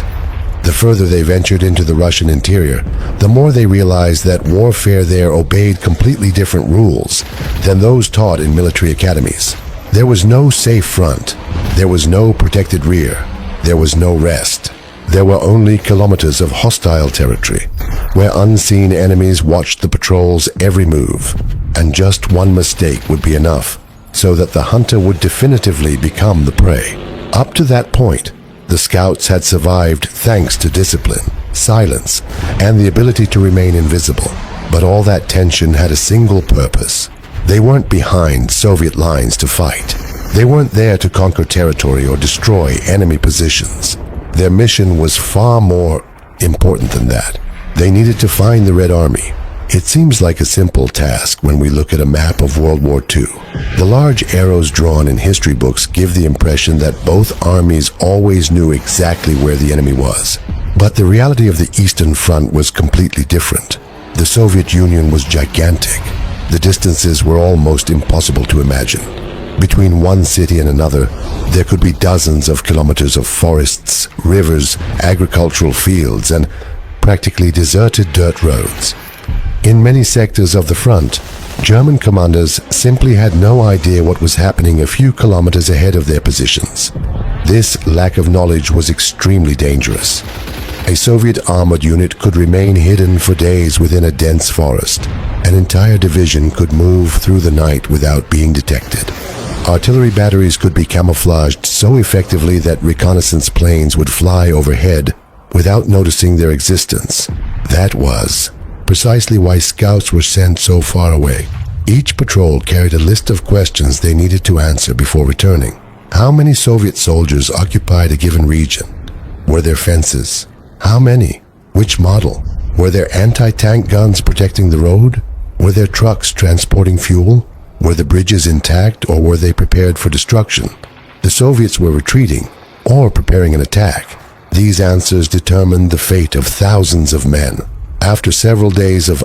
The further they ventured into the Russian interior, the more they realized that warfare there obeyed completely different rules than those taught in military academies. There was no safe front. There was no protected rear. There was no rest. There were only kilometers of hostile territory, where unseen enemies watched the patrol's every move, and just one mistake would be enough, so that the hunter would definitively become the prey. Up to that point, the scouts had survived thanks to discipline, silence, and the ability to remain invisible. But all that tension had a single purpose. They weren't behind Soviet lines to fight. They weren't there to conquer territory or destroy enemy positions. Their mission was far more important than that. They needed to find the Red Army. It seems like a simple task when we look at a map of World War II. The large arrows drawn in history books give the impression that both armies always knew exactly where the enemy was. But the reality of the Eastern Front was completely different. The Soviet Union was gigantic. The distances were almost impossible to imagine. Between one city and another, there could be dozens of kilometers of forests, rivers, agricultural fields, and practically deserted dirt roads. In many sectors of the front, German commanders simply had no idea what was happening a few kilometers ahead of their positions. This lack of knowledge was extremely dangerous. A Soviet armored unit could remain hidden for days within a dense forest. An entire division could move through the night without being detected. Artillery batteries could be camouflaged so effectively that reconnaissance planes would fly overhead without noticing their existence. That was precisely why scouts were sent so far away. Each patrol carried a list of questions they needed to answer before returning. How many Soviet soldiers occupied a given region? Were there fences? How many? Which model? Were there anti-tank guns protecting the road? Were there trucks transporting fuel? Were the bridges intact, or were they prepared for destruction? The Soviets were retreating or preparing an attack. These answers determined the fate of thousands of men. After several days of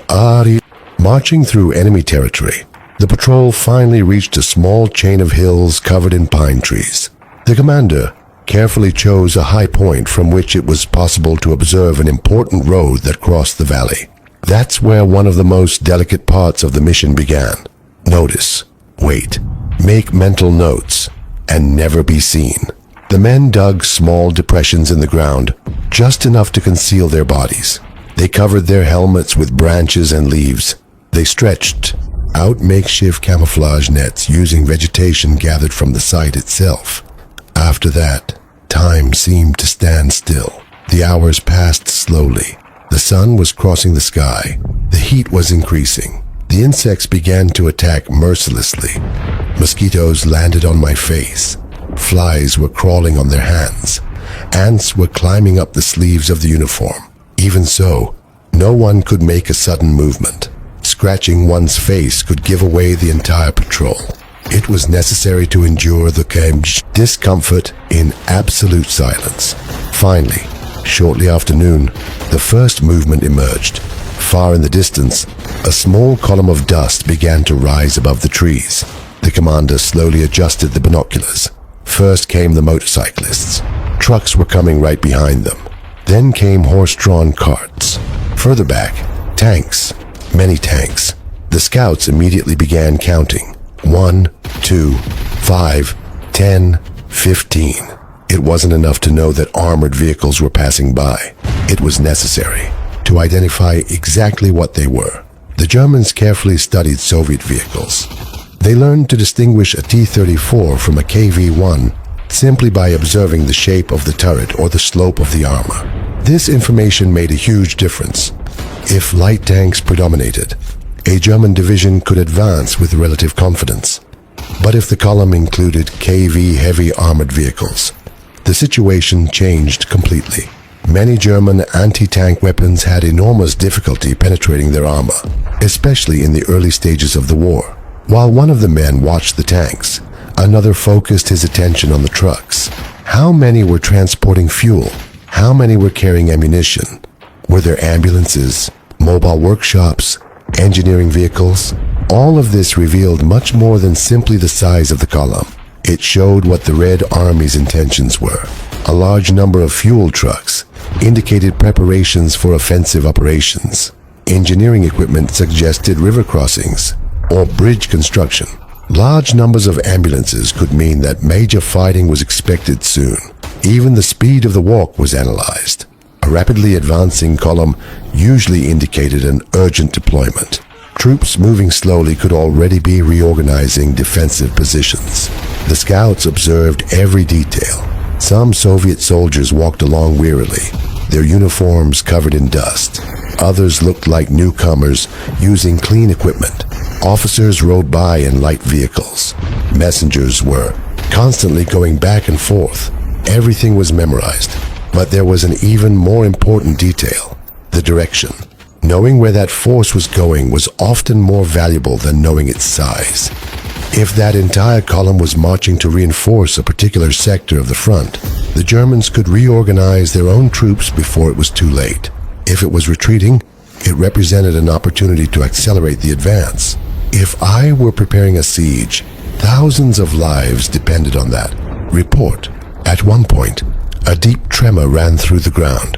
marching through enemy territory, the patrol finally reached a small chain of hills covered in pine trees. The commander carefully chose a high point from which it was possible to observe an important road that crossed the valley. That's where one of the most delicate parts of the mission began. Notice, wait, make mental notes, and never be seen. The men dug small depressions in the ground, just enough to conceal their bodies. They covered their helmets with branches and leaves. They stretched out makeshift camouflage nets using vegetation gathered from the site itself. After that, time seemed to stand still. The hours passed slowly. The sun was crossing the sky. The heat was increasing. The insects began to attack mercilessly. Mosquitoes landed on my face. Flies were crawling on their hands. Ants were climbing up the sleeves of the uniform. Even so, no one could make a sudden movement. Scratching one's face could give away the entire patrol. It was necessary to endure the discomfort in absolute silence. Finally, shortly after noon, the first movement emerged. Far in the distance, a small column of dust began to rise above the trees. The commander slowly adjusted the binoculars. First came the motorcyclists. Trucks were coming right behind them. Then came horse-drawn carts. Further back, tanks. Many tanks. The scouts immediately began counting. 1, 2, 5, 10, 15. It wasn't enough to know that armored vehicles were passing by. It was necessary to identify exactly what they were. The Germans carefully studied Soviet vehicles. They learned to distinguish a T-34 from a KV-1 simply by observing the shape of the turret or the slope of the armor. This information made a huge difference. If light tanks predominated, a German division could advance with relative confidence. But if the column included KV heavy armored vehicles, the situation changed completely. Many German anti-tank weapons had enormous difficulty penetrating their armor, especially in the early stages of the war. While one of the men watched the tanks, another focused his attention on the trucks. How many were transporting fuel? How many were carrying ammunition? Were there ambulances, mobile workshops, engineering vehicles? All of this revealed much more than simply the size of the column. It showed what the Red Army's intentions were. A large number of fuel trucks indicated preparations for offensive operations. Engineering equipment suggested river crossings or bridge construction. Large numbers of ambulances could mean that major fighting was expected soon. Even the speed of the walk was analyzed. A rapidly advancing column usually indicated an urgent deployment. Troops moving slowly could already be reorganizing defensive positions. The scouts observed every detail. Some Soviet soldiers walked along wearily, their uniforms covered in dust. Others looked like newcomers using clean equipment. Officers rode by in light vehicles. Messengers were constantly going back and forth. Everything was memorized. But there was an even more important detail: the direction. Knowing where that force was going was often more valuable than knowing its size. If that entire column was marching to reinforce a particular sector of the front, the Germans could reorganize their own troops before it was too late. If it was retreating, it represented an opportunity to accelerate the advance. If I were preparing a siege, thousands of lives depended on that. Report. At one point, a deep tremor ran through the ground.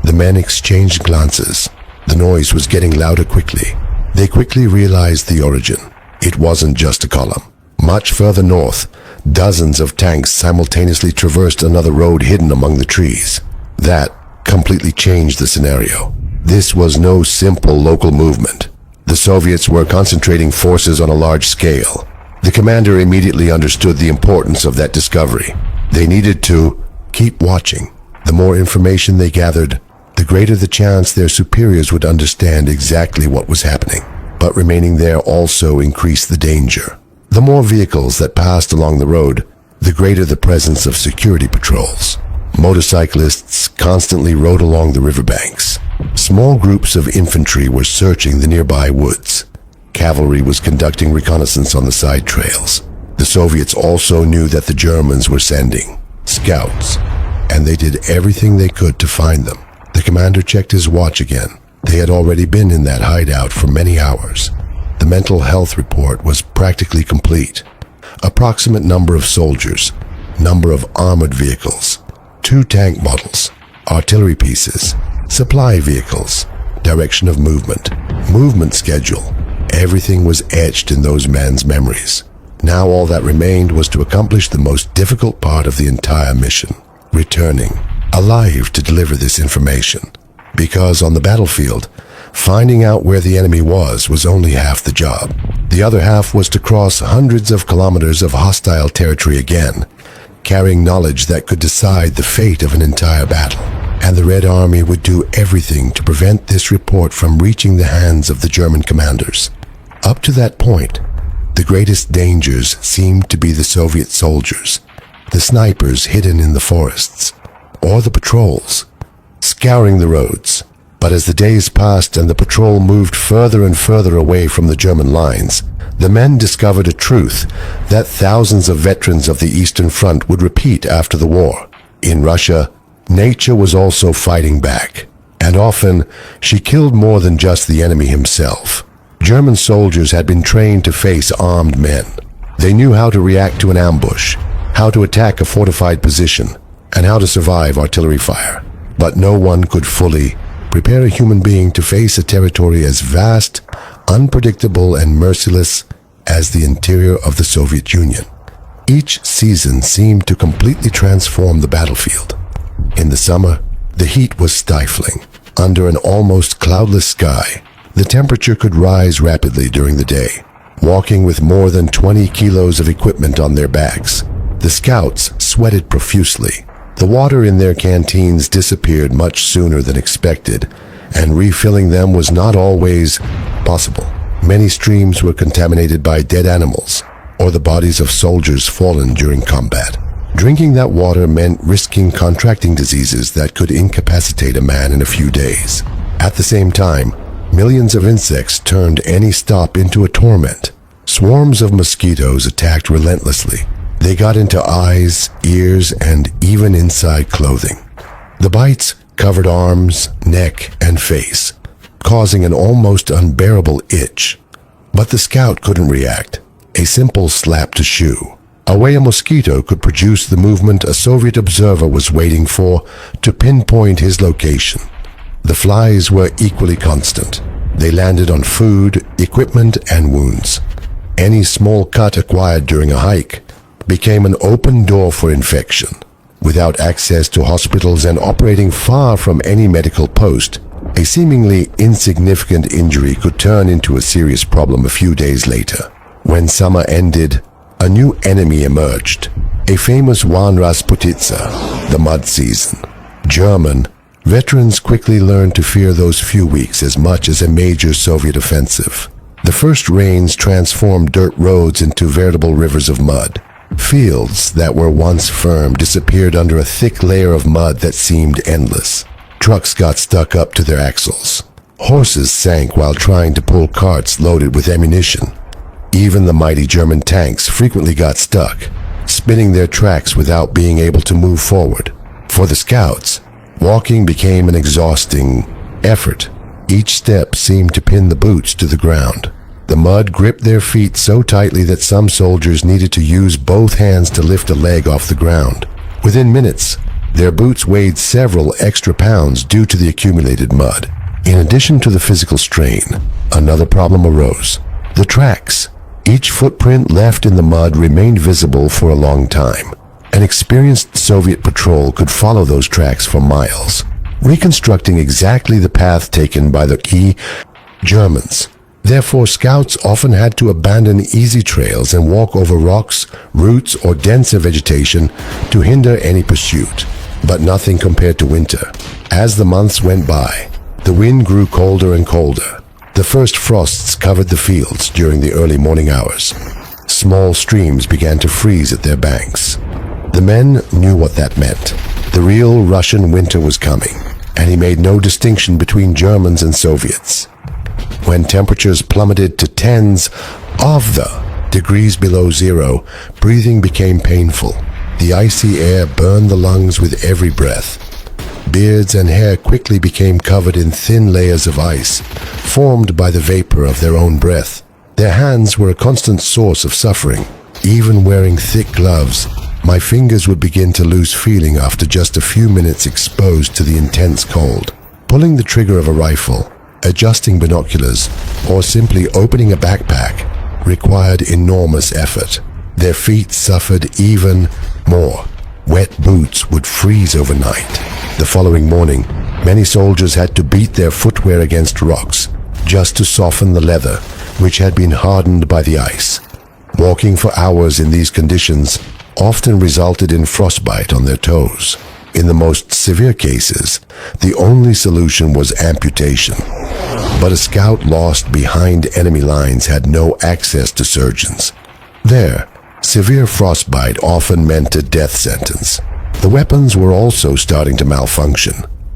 The men exchanged glances. The noise was getting louder quickly. They quickly realized the origin. It wasn't just a column. Much further north, dozens of tanks simultaneously traversed another road hidden among the trees. That completely changed the scenario. This was no simple local movement. The Soviets were concentrating forces on a large scale. The commander immediately understood the importance of that discovery. They needed to keep watching. The more information they gathered, the greater the chance their superiors would understand exactly what was happening. But remaining there also increased the danger. The more vehicles that passed along the road, the greater the presence of security patrols. Motorcyclists constantly rode along the riverbanks. Small groups of infantry were searching the nearby woods. Cavalry was conducting reconnaissance on the side trails. The Soviets also knew that the Germans were sending scouts, and they did everything they could to find them. The commander checked his watch again. They had already been in that hideout for many hours. The mental health report was practically complete. Approximate number of soldiers, number of armored vehicles, 2 tank models, artillery pieces, supply vehicles, direction of movement, movement schedule. Everything was etched in those men's memories. Now all that remained was to accomplish the most difficult part of the entire mission: returning, alive to deliver this information. Because on the battlefield, finding out where the enemy was only half the job. The other half was to cross hundreds of kilometers of hostile territory again, carrying knowledge that could decide the fate of an entire battle. And the Red Army would do everything to prevent this report from reaching the hands of the German commanders. Up to that point, the greatest dangers seemed to be the Soviet soldiers, the snipers hidden in the forests, or the patrols, scouring the roads. But as the days passed and the patrol moved further and further away from the German lines, the men discovered a truth that thousands of veterans of the Eastern Front would repeat after the war. In Russia, nature was also fighting back, and often she killed more than just the enemy himself. German soldiers had been trained to face armed men. They knew how to react to an ambush, how to attack a fortified position, and how to survive artillery fire. But no one could fully prepare a human being to face a territory as vast, unpredictable, and merciless as the interior of the Soviet Union. Each season seemed to completely transform the battlefield. In the summer, the heat was stifling. Under an almost cloudless sky, the temperature could rise rapidly during the day. Walking with more than 20 kilos of equipment on their backs, the scouts sweated profusely. The water in their canteens disappeared much sooner than expected, and refilling them was not always possible. Many streams were contaminated by dead animals or the bodies of soldiers fallen during combat. Drinking that water meant risking contracting diseases that could incapacitate a man in a few days. At the same time, millions of insects turned any stop into a torment. Swarms of mosquitoes attacked relentlessly. They got into eyes, ears, and even inside clothing. The bites covered arms, neck, and face, causing an almost unbearable itch. But the scout couldn't react. A simple slap to shoe. A mosquito could produce the movement a Soviet observer was waiting for to pinpoint his location. The flies were equally constant. They landed on food, equipment, and wounds. Any small cut acquired during a hike became an open door for infection. Without access to hospitals and operating far from any medical post, a seemingly insignificant injury could turn into a serious problem a few days later. When summer ended, a new enemy emerged, a famous Wehrmacht, the mud season. German veterans quickly learned to fear those few weeks as much as a major Soviet offensive. The first rains transformed dirt roads into veritable rivers of mud. Fields that were once firm disappeared under a thick layer of mud that seemed endless. Trucks got stuck up to their axles. Horses sank while trying to pull carts loaded with ammunition. Even the mighty German tanks frequently got stuck, spinning their tracks without being able to move forward. For the scouts, walking became an exhausting effort. Each step seemed to pin the boots to the ground. The mud gripped their feet so tightly that some soldiers needed to use both hands to lift a leg off the ground. Within minutes, their boots weighed several extra pounds due to the accumulated mud. In addition to the physical strain, another problem arose. The tracks. Each footprint left in the mud remained visible for a long time. An experienced Soviet patrol could follow those tracks for miles, reconstructing exactly the path taken by the key Germans. Therefore, scouts often had to abandon easy trails and walk over rocks, roots, or denser vegetation to hinder any pursuit. But nothing compared to winter. As the months went by, the wind grew colder and colder. The first frosts covered the fields during the early morning hours. Small streams began to freeze at their banks. The men knew what that meant. The real Russian winter was coming, and he made no distinction between Germans and Soviets. When temperatures plummeted to tens of the degrees below zero, breathing became painful. The icy air burned the lungs with every breath. Beards and hair quickly became covered in thin layers of ice, formed by the vapor of their own breath. Their hands were a constant source of suffering. Even wearing thick gloves, my fingers would begin to lose feeling after just a few minutes exposed to the intense cold. Pulling the trigger of a rifle, adjusting binoculars, or simply opening a backpack required enormous effort. Their feet suffered even more. Wet boots would freeze overnight. The following morning, Many soldiers had to beat their footwear against rocks just to soften the leather, which had been hardened by the ice. Walking for hours in these conditions often resulted in frostbite on their toes. In the most severe cases, the only solution was amputation. But a scout lost behind enemy lines had no access to surgeons. There, severe frostbite often meant a death sentence. The weapons were also starting to malfunction.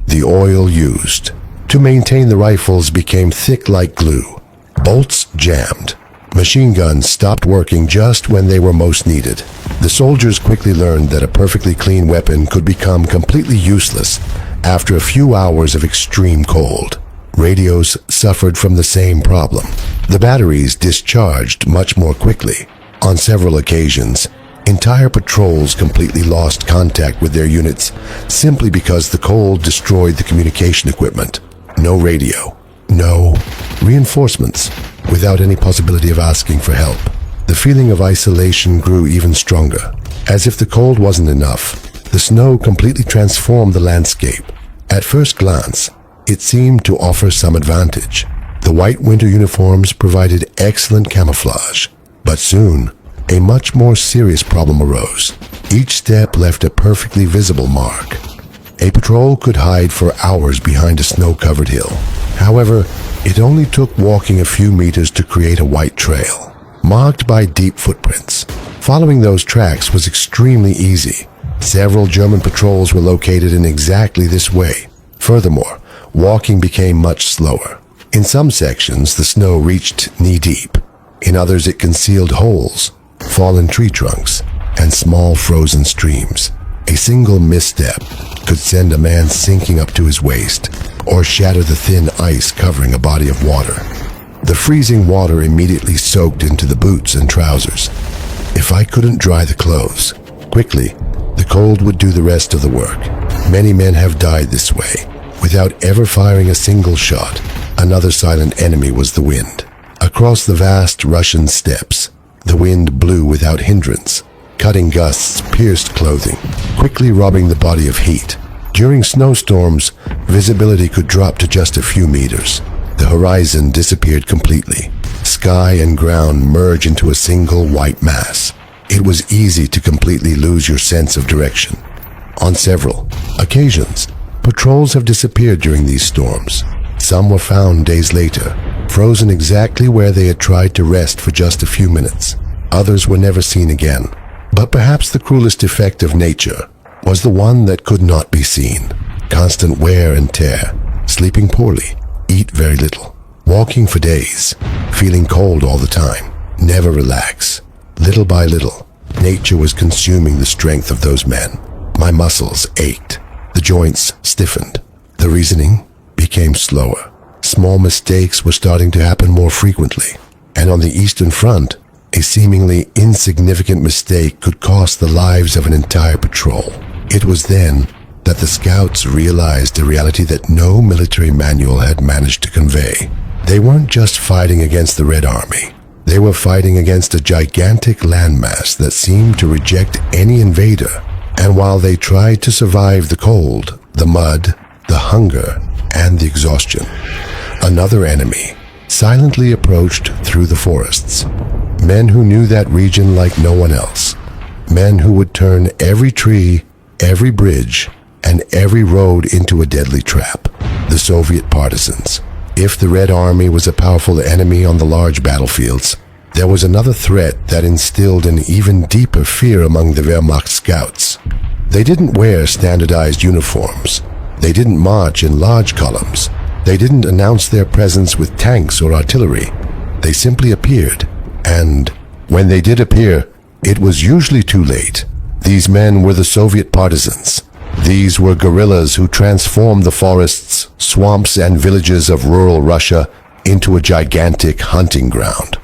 The oil used to maintain the rifles became thick like glue. Bolts jammed. Machine guns stopped working just when they were most needed. The soldiers quickly learned that a perfectly clean weapon could become completely useless after a few hours of extreme cold. Radios suffered from the same problem. The batteries discharged much more quickly. On several occasions, entire patrols completely lost contact with their units simply because the cold destroyed the communication equipment. No radio, no reinforcements, without any possibility of asking for help. The feeling of isolation grew even stronger. As if the cold wasn't enough, the snow completely transformed the landscape. At first glance, it seemed to offer some advantage. The white winter uniforms provided excellent camouflage. But soon, a much more serious problem arose. Each step left a perfectly visible mark. A patrol could hide for hours behind a snow-covered hill. However, it only took walking a few meters to create a white trail, marked by deep footprints. Following those tracks was extremely easy. Several German patrols were located in exactly this way. Furthermore, walking became much slower. In some sections, the snow reached knee-deep. In others, it concealed holes, fallen tree trunks, and small frozen streams. A single misstep could send a man sinking up to his waist, or shatter the thin ice covering a body of water. The freezing water immediately soaked into the boots and trousers. If I couldn't dry the clothes quickly, the cold would do the rest of the work. Many men have died this way. Without ever firing a single shot, another silent enemy was the wind. Across the vast Russian steppes, the wind blew without hindrance. Cutting gusts pierced clothing, quickly robbing the body of heat. During snowstorms, visibility could drop to just a few meters. The horizon disappeared completely. Sky and ground merged into a single white mass. It was easy to completely lose your sense of direction. On several occasions, patrols have disappeared during these storms. Some were found days later, frozen exactly where they had tried to rest for just a few minutes. Others were never seen again. But perhaps the cruelest effect of nature was the one that could not be seen. Constant wear and tear, sleeping poorly, eat very little, walking for days, feeling cold all the time, never relax. Little by little, nature was consuming the strength of those men. My muscles ached, the joints stiffened, the reasoning became slower. Small mistakes were starting to happen more frequently, and on the Eastern Front, a seemingly insignificant mistake could cost the lives of an entire patrol. It was then that the scouts realized a reality that no military manual had managed to convey. They weren't just fighting against the Red Army. They were fighting against a gigantic landmass that seemed to reject any invader. And while they tried to survive the cold, the mud, the hunger, and the exhaustion, another enemy silently approached through the forests. Men who knew that region like no one else. Men who would turn every tree, every bridge, and every road into a deadly trap. The Soviet partisans. If the Red Army was a powerful enemy on the large battlefields, there was another threat that instilled an even deeper fear among the Wehrmacht scouts. They didn't wear standardized uniforms. They didn't march in large columns. They didn't announce their presence with tanks or artillery. They simply appeared. And when they did appear, it was usually too late. These men were the Soviet partisans. These were guerrillas who transformed the forests, swamps, and villages of rural Russia into a gigantic hunting ground.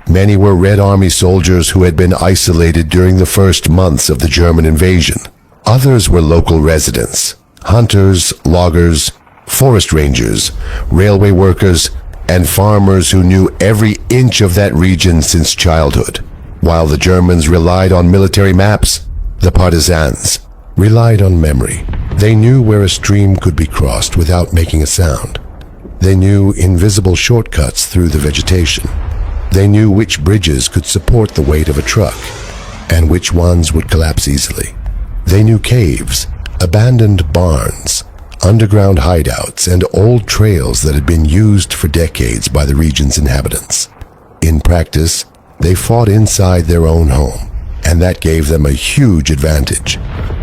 Many were Red Army soldiers who had been isolated during the first months of the German invasion. Others were local residents, hunters, loggers, forest rangers, railway workers, and farmers who knew every inch of that region since childhood. While the Germans relied on military maps, the partisans relied on memory. They knew where a stream could be crossed without making a sound. They knew invisible shortcuts through the vegetation. They knew which bridges could support the weight of a truck and which ones would collapse easily. They knew caves, abandoned barns, underground hideouts, and old trails that had been used for decades by the region's inhabitants. In practice, they fought inside their own home, and that gave them a huge advantage.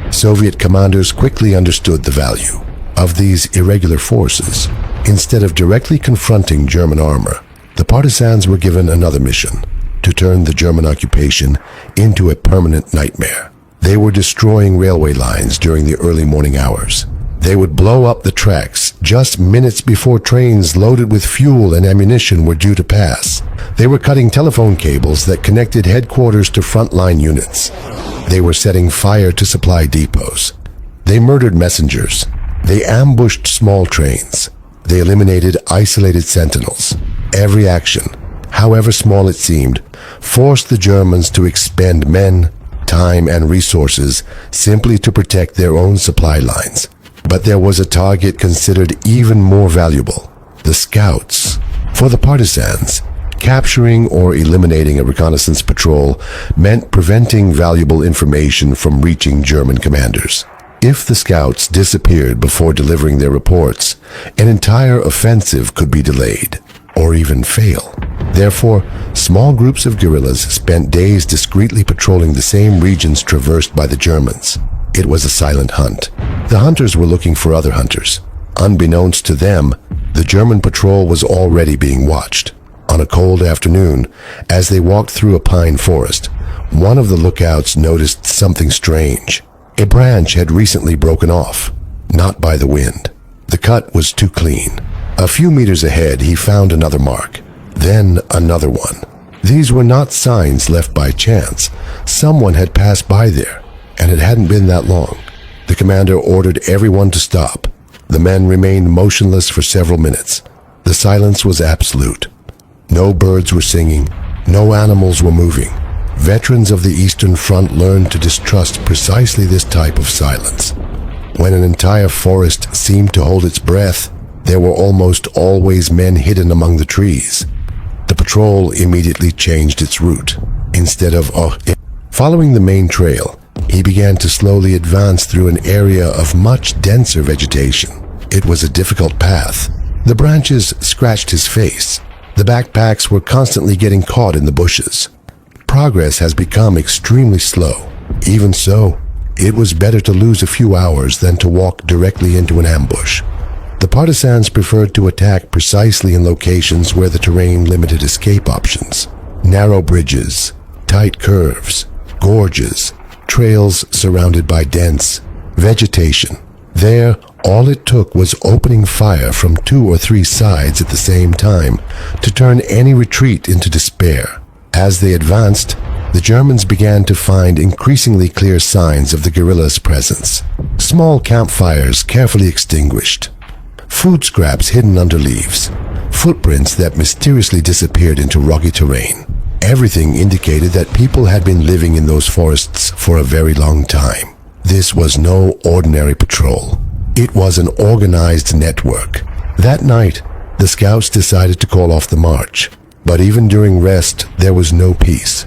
Soviet commanders quickly understood the value of these irregular forces. Instead of directly confronting German armor, the partisans were given another mission: to turn the German occupation into a permanent nightmare. They were destroying railway lines during the early morning hours. They would blow up the tracks just minutes before trains loaded with fuel and ammunition were due to pass. They were cutting telephone cables that connected headquarters to frontline units. They were setting fire to supply depots. They murdered messengers. They ambushed small trains. They eliminated isolated sentinels. Every action, however small it seemed, forced the Germans to expend men, time, and resources simply to protect their own supply lines. But there was a target considered even more valuable: the scouts. For the partisans, capturing or eliminating a reconnaissance patrol meant preventing valuable information from reaching German commanders. If the scouts disappeared before delivering their reports, an entire offensive could be delayed or even fail. Therefore, small groups of guerrillas spent days discreetly patrolling the same regions traversed by the Germans. It was a silent hunt. The hunters were looking for other hunters. Unbeknownst to them, the German patrol was already being watched. On a cold afternoon, as they walked through a pine forest, one of the lookouts noticed something strange. A branch had recently broken off, not by the wind. The cut was too clean. A few meters ahead, he found another mark, then another one. These were not signs left by chance. Someone had passed by there, and it hadn't been that long. The commander ordered everyone to stop. The men remained motionless for several minutes. The silence was absolute. No birds were singing. No animals were moving. Veterans of the Eastern Front learned to distrust precisely this type of silence. When an entire forest seemed to hold its breath, there were almost always men hidden among the trees. The patrol immediately changed its route. Instead of following the main trail, he began to slowly advance through an area of much denser vegetation. It was a difficult path. The branches scratched his face. The backpacks were constantly getting caught in the bushes. Progress has become extremely slow. Even so, it was better to lose a few hours than to walk directly into an ambush. The partisans preferred to attack precisely in locations where the terrain limited escape options. Narrow bridges, tight curves, gorges, trails surrounded by dense vegetation. There, all it took was opening fire from 2 or 3 sides at the same time to turn any retreat into despair. As they advanced, the Germans began to find increasingly clear signs of the guerrillas' presence. Small campfires carefully extinguished, food scraps hidden under leaves, footprints that mysteriously disappeared into rocky terrain. Everything indicated that people had been living in those forests for a very long time. This was no ordinary patrol. It was an organized network. That night, the scouts decided to call off the march. But even during rest, there was no peace.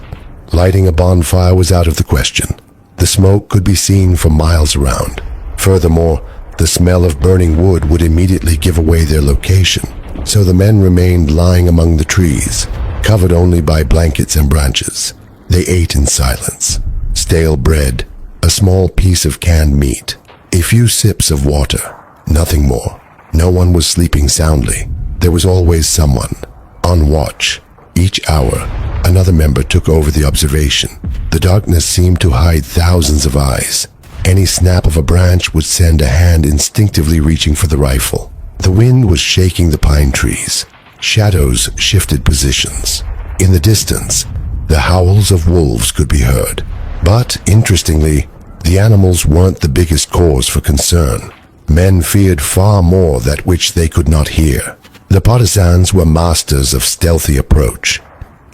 Lighting a bonfire was out of the question. The smoke could be seen for miles around. Furthermore, the smell of burning wood would immediately give away their location. So the men remained lying among the trees, covered only by blankets and branches. They ate in silence. Stale bread, a small piece of canned meat, a few sips of water, nothing more. No one was sleeping soundly. There was always someone on watch. Each hour, another member took over the observation. The darkness seemed to hide thousands of eyes. Any snap of a branch would send a hand instinctively reaching for the rifle. The wind was shaking the pine trees. Shadows shifted positions. In the distance, the howls of wolves could be heard. But, interestingly, the animals weren't the biggest cause for concern. Men feared far more that which they could not hear. The partisans were masters of stealthy approach.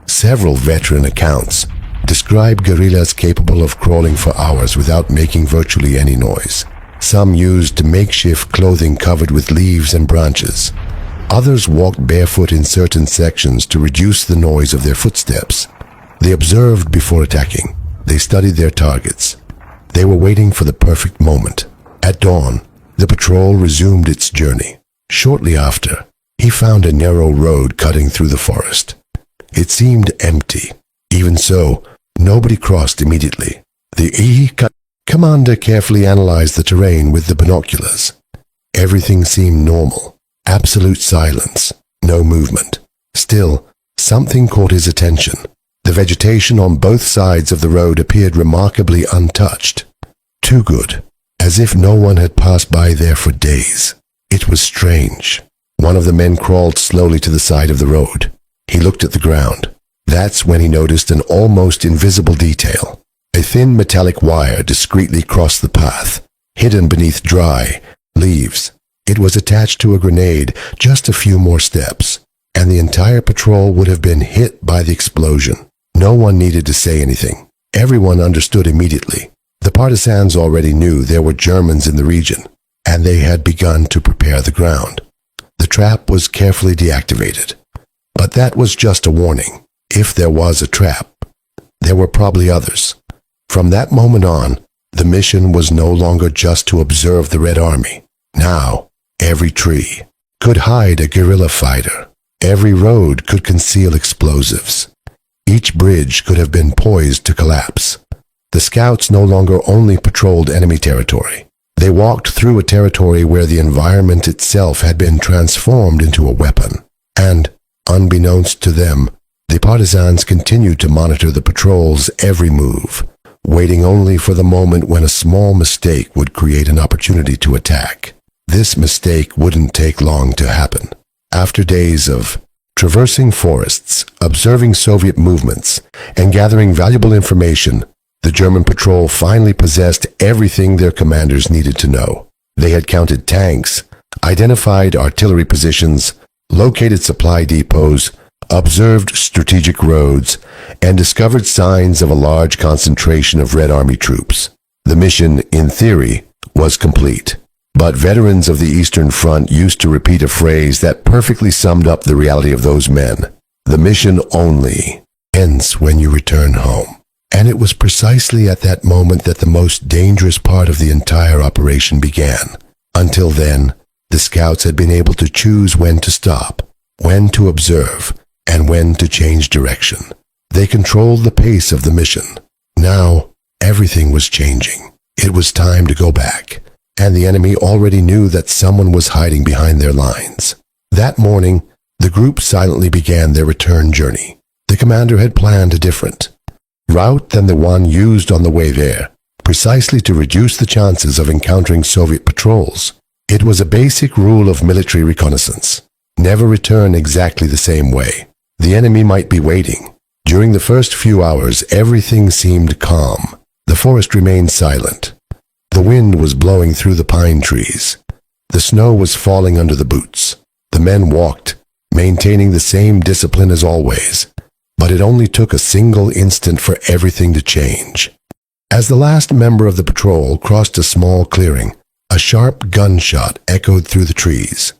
Several veteran accounts describe guerrillas capable of crawling for hours without making virtually any noise. Some used makeshift clothing covered with leaves and branches. Others walked barefoot in certain sections to reduce the noise of their footsteps. They observed before attacking. They studied their targets. They were waiting for the perfect moment. At dawn, the patrol resumed its journey. Shortly after, he found a narrow road cutting through the forest. It seemed empty. Even so, nobody crossed immediately. The commander carefully analyzed the terrain with the binoculars. Everything seemed normal. Absolute silence. No movement. Still, something caught his attention. The vegetation on both sides of the road appeared remarkably untouched. Too good. As if no one had passed by there for days. It was strange. One of the men crawled slowly to the side of the road. He looked at the ground. That's when he noticed an almost invisible detail. A thin metallic wire discreetly crossed the path, hidden beneath dry leaves. It was attached to a grenade just a few more steps, and the entire patrol would have been hit by the explosion. No one needed to say anything. Everyone understood immediately. The partisans already knew there were Germans in the region, and they had begun to prepare the ground. The trap was carefully deactivated. But that was just a warning. If there was a trap, there were probably others. From that moment on, the mission was no longer just to observe the Red Army. Now, every tree could hide a guerrilla fighter. Every road could conceal explosives. Each bridge could have been poised to collapse. The scouts no longer only patrolled enemy territory. They walked through a territory where the environment itself had been transformed into a weapon. And, unbeknownst to them, the partisans continued to monitor the patrol's every move, waiting only for the moment when a small mistake would create an opportunity to attack. This mistake wouldn't take long to happen. After days of traversing forests, observing Soviet movements, and gathering valuable information, the German patrol finally possessed everything their commanders needed to know. They had counted tanks, identified artillery positions, located supply depots, observed strategic roads, and discovered signs of a large concentration of Red Army troops. The mission, in theory, was complete. But veterans of the Eastern Front used to repeat a phrase that perfectly summed up the reality of those men. The mission only ends when you return home. And it was precisely at that moment that the most dangerous part of the entire operation began. Until then, the scouts had been able to choose when to stop, when to observe, and when to change direction. They controlled the pace of the mission. Now, everything was changing. It was time to go back. And the enemy already knew that someone was hiding behind their lines. That morning, the group silently began their return journey. The commander had planned a different route than the one used on the way there, precisely to reduce the chances of encountering Soviet patrols. It was a basic rule of military reconnaissance. Never return exactly the same way. The enemy might be waiting. During the first few hours, everything seemed calm. The forest remained silent. The wind was blowing through the pine trees. The snow was falling under the boots. The men walked, maintaining the same discipline as always. But it only took a single instant for everything to change. As the last member of the patrol crossed a small clearing, a sharp gunshot echoed through the trees.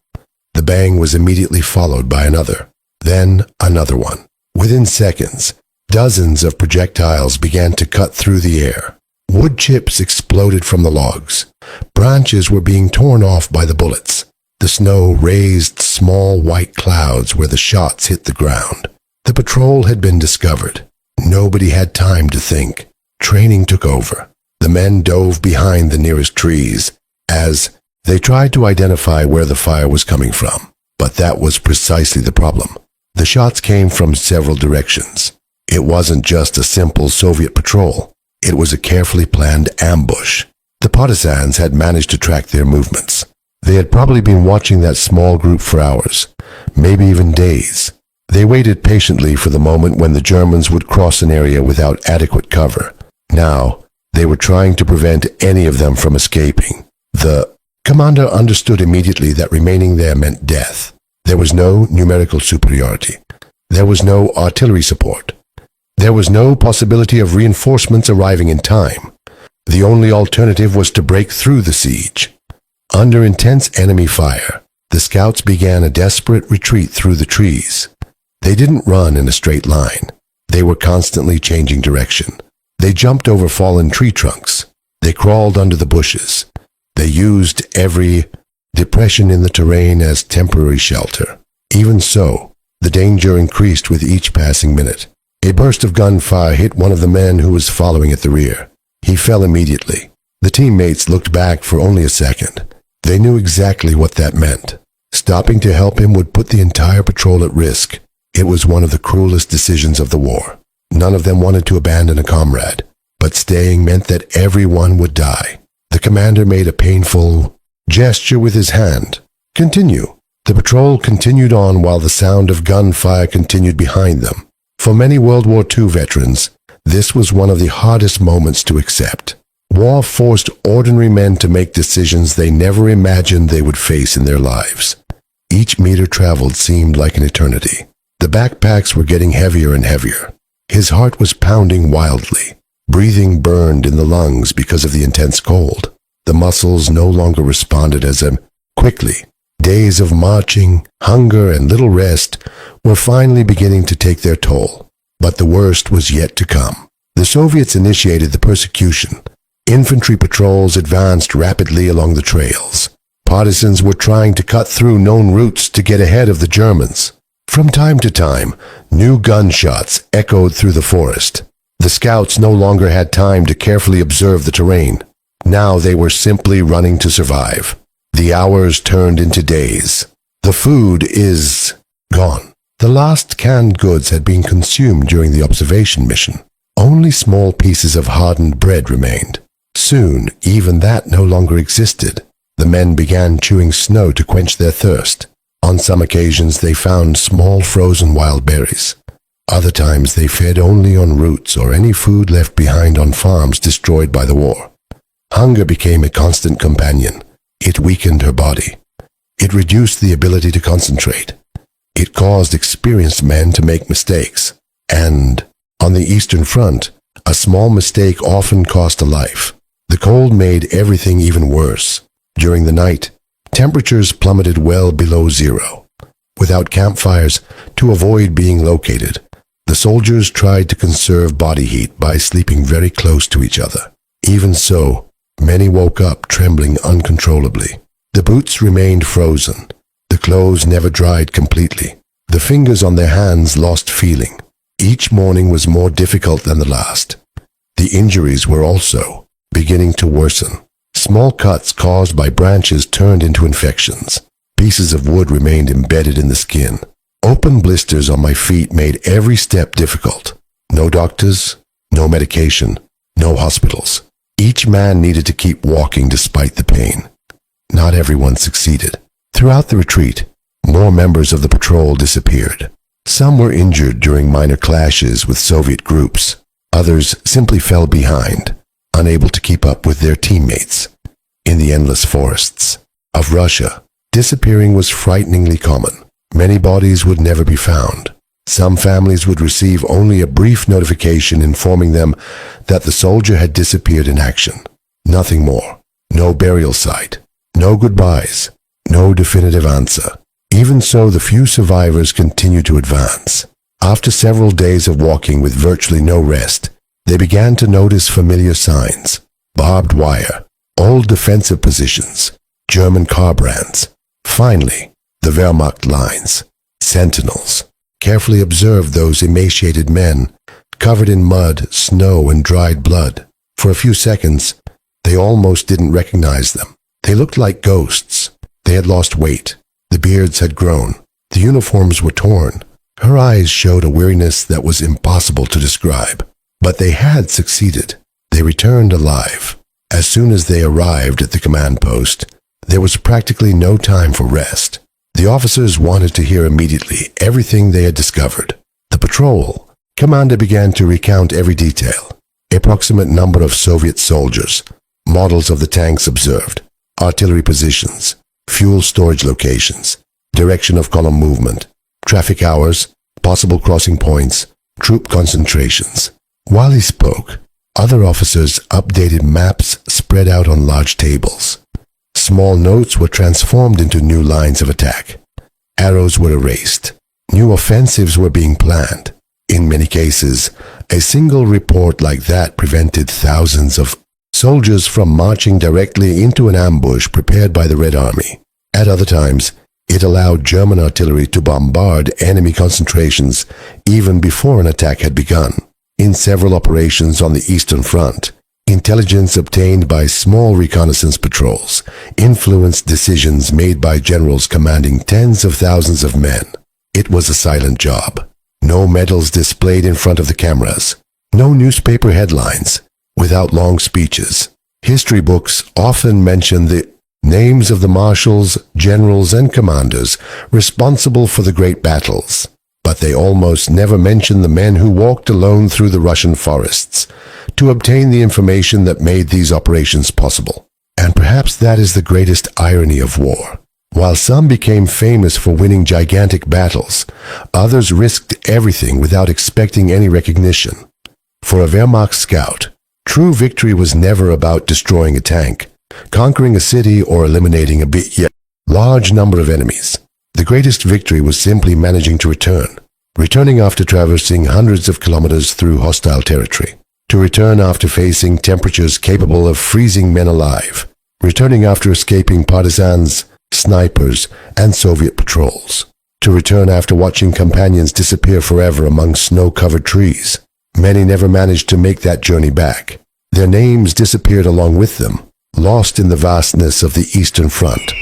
The bang was immediately followed by another, then another one. Within seconds, dozens of projectiles began to cut through the air. Wood chips exploded from the logs. Branches were being torn off by the bullets. The snow raised small white clouds where the shots hit the ground. The patrol had been discovered. Nobody had time to think. Training took over. The men dove behind the nearest trees as they tried to identify where the fire was coming from. But that was precisely the problem. The shots came from several directions. It wasn't just a simple Soviet patrol. It was a carefully planned ambush. The partisans had managed to track their movements. They had probably been watching that small group for hours, maybe even days. They waited patiently for the moment when the Germans would cross an area without adequate cover. Now, they were trying to prevent any of them from escaping. The commander understood immediately that remaining there meant death. There was no numerical superiority. There was no artillery support. There was no possibility of reinforcements arriving in time. The only alternative was to break through the siege. Under intense enemy fire, the scouts began a desperate retreat through the trees. They didn't run in a straight line. They were constantly changing direction. They jumped over fallen tree trunks. They crawled under the bushes. They used every depression in the terrain as temporary shelter. Even so, the danger increased with each passing minute. A burst of gunfire hit one of the men who was following at the rear. He fell immediately. The teammates looked back for only a second. They knew exactly what that meant. Stopping to help him would put the entire patrol at risk. It was one of the cruelest decisions of the war. None of them wanted to abandon a comrade, but staying meant that everyone would die. The commander made a painful gesture with his hand. Continue. The patrol continued on while the sound of gunfire continued behind them. For many World War II veterans, this was one of the hardest moments to accept. War forced ordinary men to make decisions they never imagined they would face in their lives. Each meter traveled seemed like an eternity. The backpacks were getting heavier and heavier. His heart was pounding wildly. Breathing burned in the lungs because of the intense cold. The muscles no longer responded as quickly. Days of marching, hunger, and little rest were finally beginning to take their toll. But the worst was yet to come. The Soviets initiated the persecution. Infantry patrols advanced rapidly along the trails. Partisans were trying to cut through known routes to get ahead of the Germans. From time to time, new gunshots echoed through the forest. The scouts no longer had time to carefully observe the terrain. Now they were simply running to survive. The hours turned into days. The food is gone. The last canned goods had been consumed during the observation mission. Only small pieces of hardened bread remained. Soon, even that no longer existed. The men began chewing snow to quench their thirst. On some occasions, they found small frozen wild berries. Other times, they fed only on roots or any food left behind on farms destroyed by the war. Hunger became a constant companion. It weakened her body. It reduced the ability to concentrate. It caused experienced men to make mistakes. And, on the Eastern Front, a small mistake often cost a life. The cold made everything even worse. During the night, temperatures plummeted well below zero. Without campfires to avoid being located, the soldiers tried to conserve body heat by sleeping very close to each other. Even so, many woke up trembling uncontrollably. The boots remained frozen. The clothes never dried completely. The fingers on their hands lost feeling. Each morning was more difficult than the last. The injuries were also beginning to worsen. Small cuts caused by branches turned into infections. Pieces of wood remained embedded in the skin. Open blisters on my feet made every step difficult. No doctors, no medication, no hospitals. Each man needed to keep walking despite the pain. Not everyone succeeded. Throughout the retreat, more members of the patrol disappeared. Some were injured during minor clashes with Soviet groups. Others simply fell behind, unable to keep up with their teammates. In the endless forests of Russia, disappearing was frighteningly common. Many bodies would never be found. Some families would receive only a brief notification informing them that the soldier had disappeared in action. Nothing more. No burial site. No goodbyes. No definitive answer. Even so, the few survivors continued to advance. After several days of walking with virtually no rest, they began to notice familiar signs. Barbed wire, old defensive positions, German car brands. Finally, the Wehrmacht lines, sentinels. Carefully observed those emaciated men, covered in mud, snow, and dried blood. For a few seconds, they almost didn't recognize them. They looked like ghosts. They had lost weight. The beards had grown. The uniforms were torn. Her eyes showed a weariness that was impossible to describe. But they had succeeded. They returned alive. As soon as they arrived at the command post, there was practically no time for rest. The officers wanted to hear immediately everything they had discovered. The patrol commander began to recount every detail. Approximate number of Soviet soldiers, models of the tanks observed, artillery positions, fuel storage locations, direction of column movement, traffic hours, possible crossing points, troop concentrations. While he spoke, Other officers updated maps spread out on large tables. Small notes were transformed into new lines of attack. Arrows were erased. New offensives were being planned. In many cases, a single report like that prevented thousands of soldiers from marching directly into an ambush prepared by the Red Army. At other times, it allowed German artillery to bombard enemy concentrations even before an attack had begun. In several operations on the Eastern Front, intelligence obtained by small reconnaissance patrols influenced decisions made by generals commanding tens of thousands of men. It was a silent job. No medals displayed in front of the cameras. No newspaper headlines. Without long speeches. History books often mention the names of the marshals, generals, and commanders responsible for the great battles, but they almost never mention the men who walked alone through the Russian forests to obtain the information that made these operations possible. And perhaps that is the greatest irony of war. While some became famous for winning gigantic battles, others risked everything without expecting any recognition. For a Wehrmacht scout, true victory was never about destroying a tank, conquering a city, or eliminating a large number of enemies. The greatest victory was simply managing to returning after traversing hundreds of kilometers through hostile territory, to return after facing temperatures capable of freezing men alive, returning after escaping partisans, snipers, and Soviet patrols, to return after watching companions disappear forever among snow-covered trees. Many never managed to make that journey back. Their names disappeared along with them, lost in the vastness of the Eastern Front.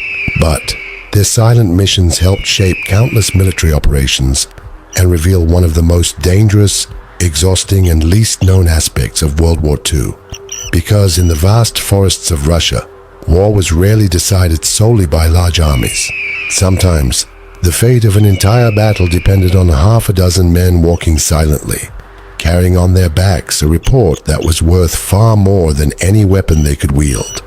But their silent missions helped shape countless military operations and reveal one of the most dangerous, exhausting, and least known aspects of World War II. Because in the vast forests of Russia, war was rarely decided solely by large armies. Sometimes, the fate of an entire battle depended on half a dozen men walking silently, carrying on their backs a report that was worth far more than any weapon they could wield.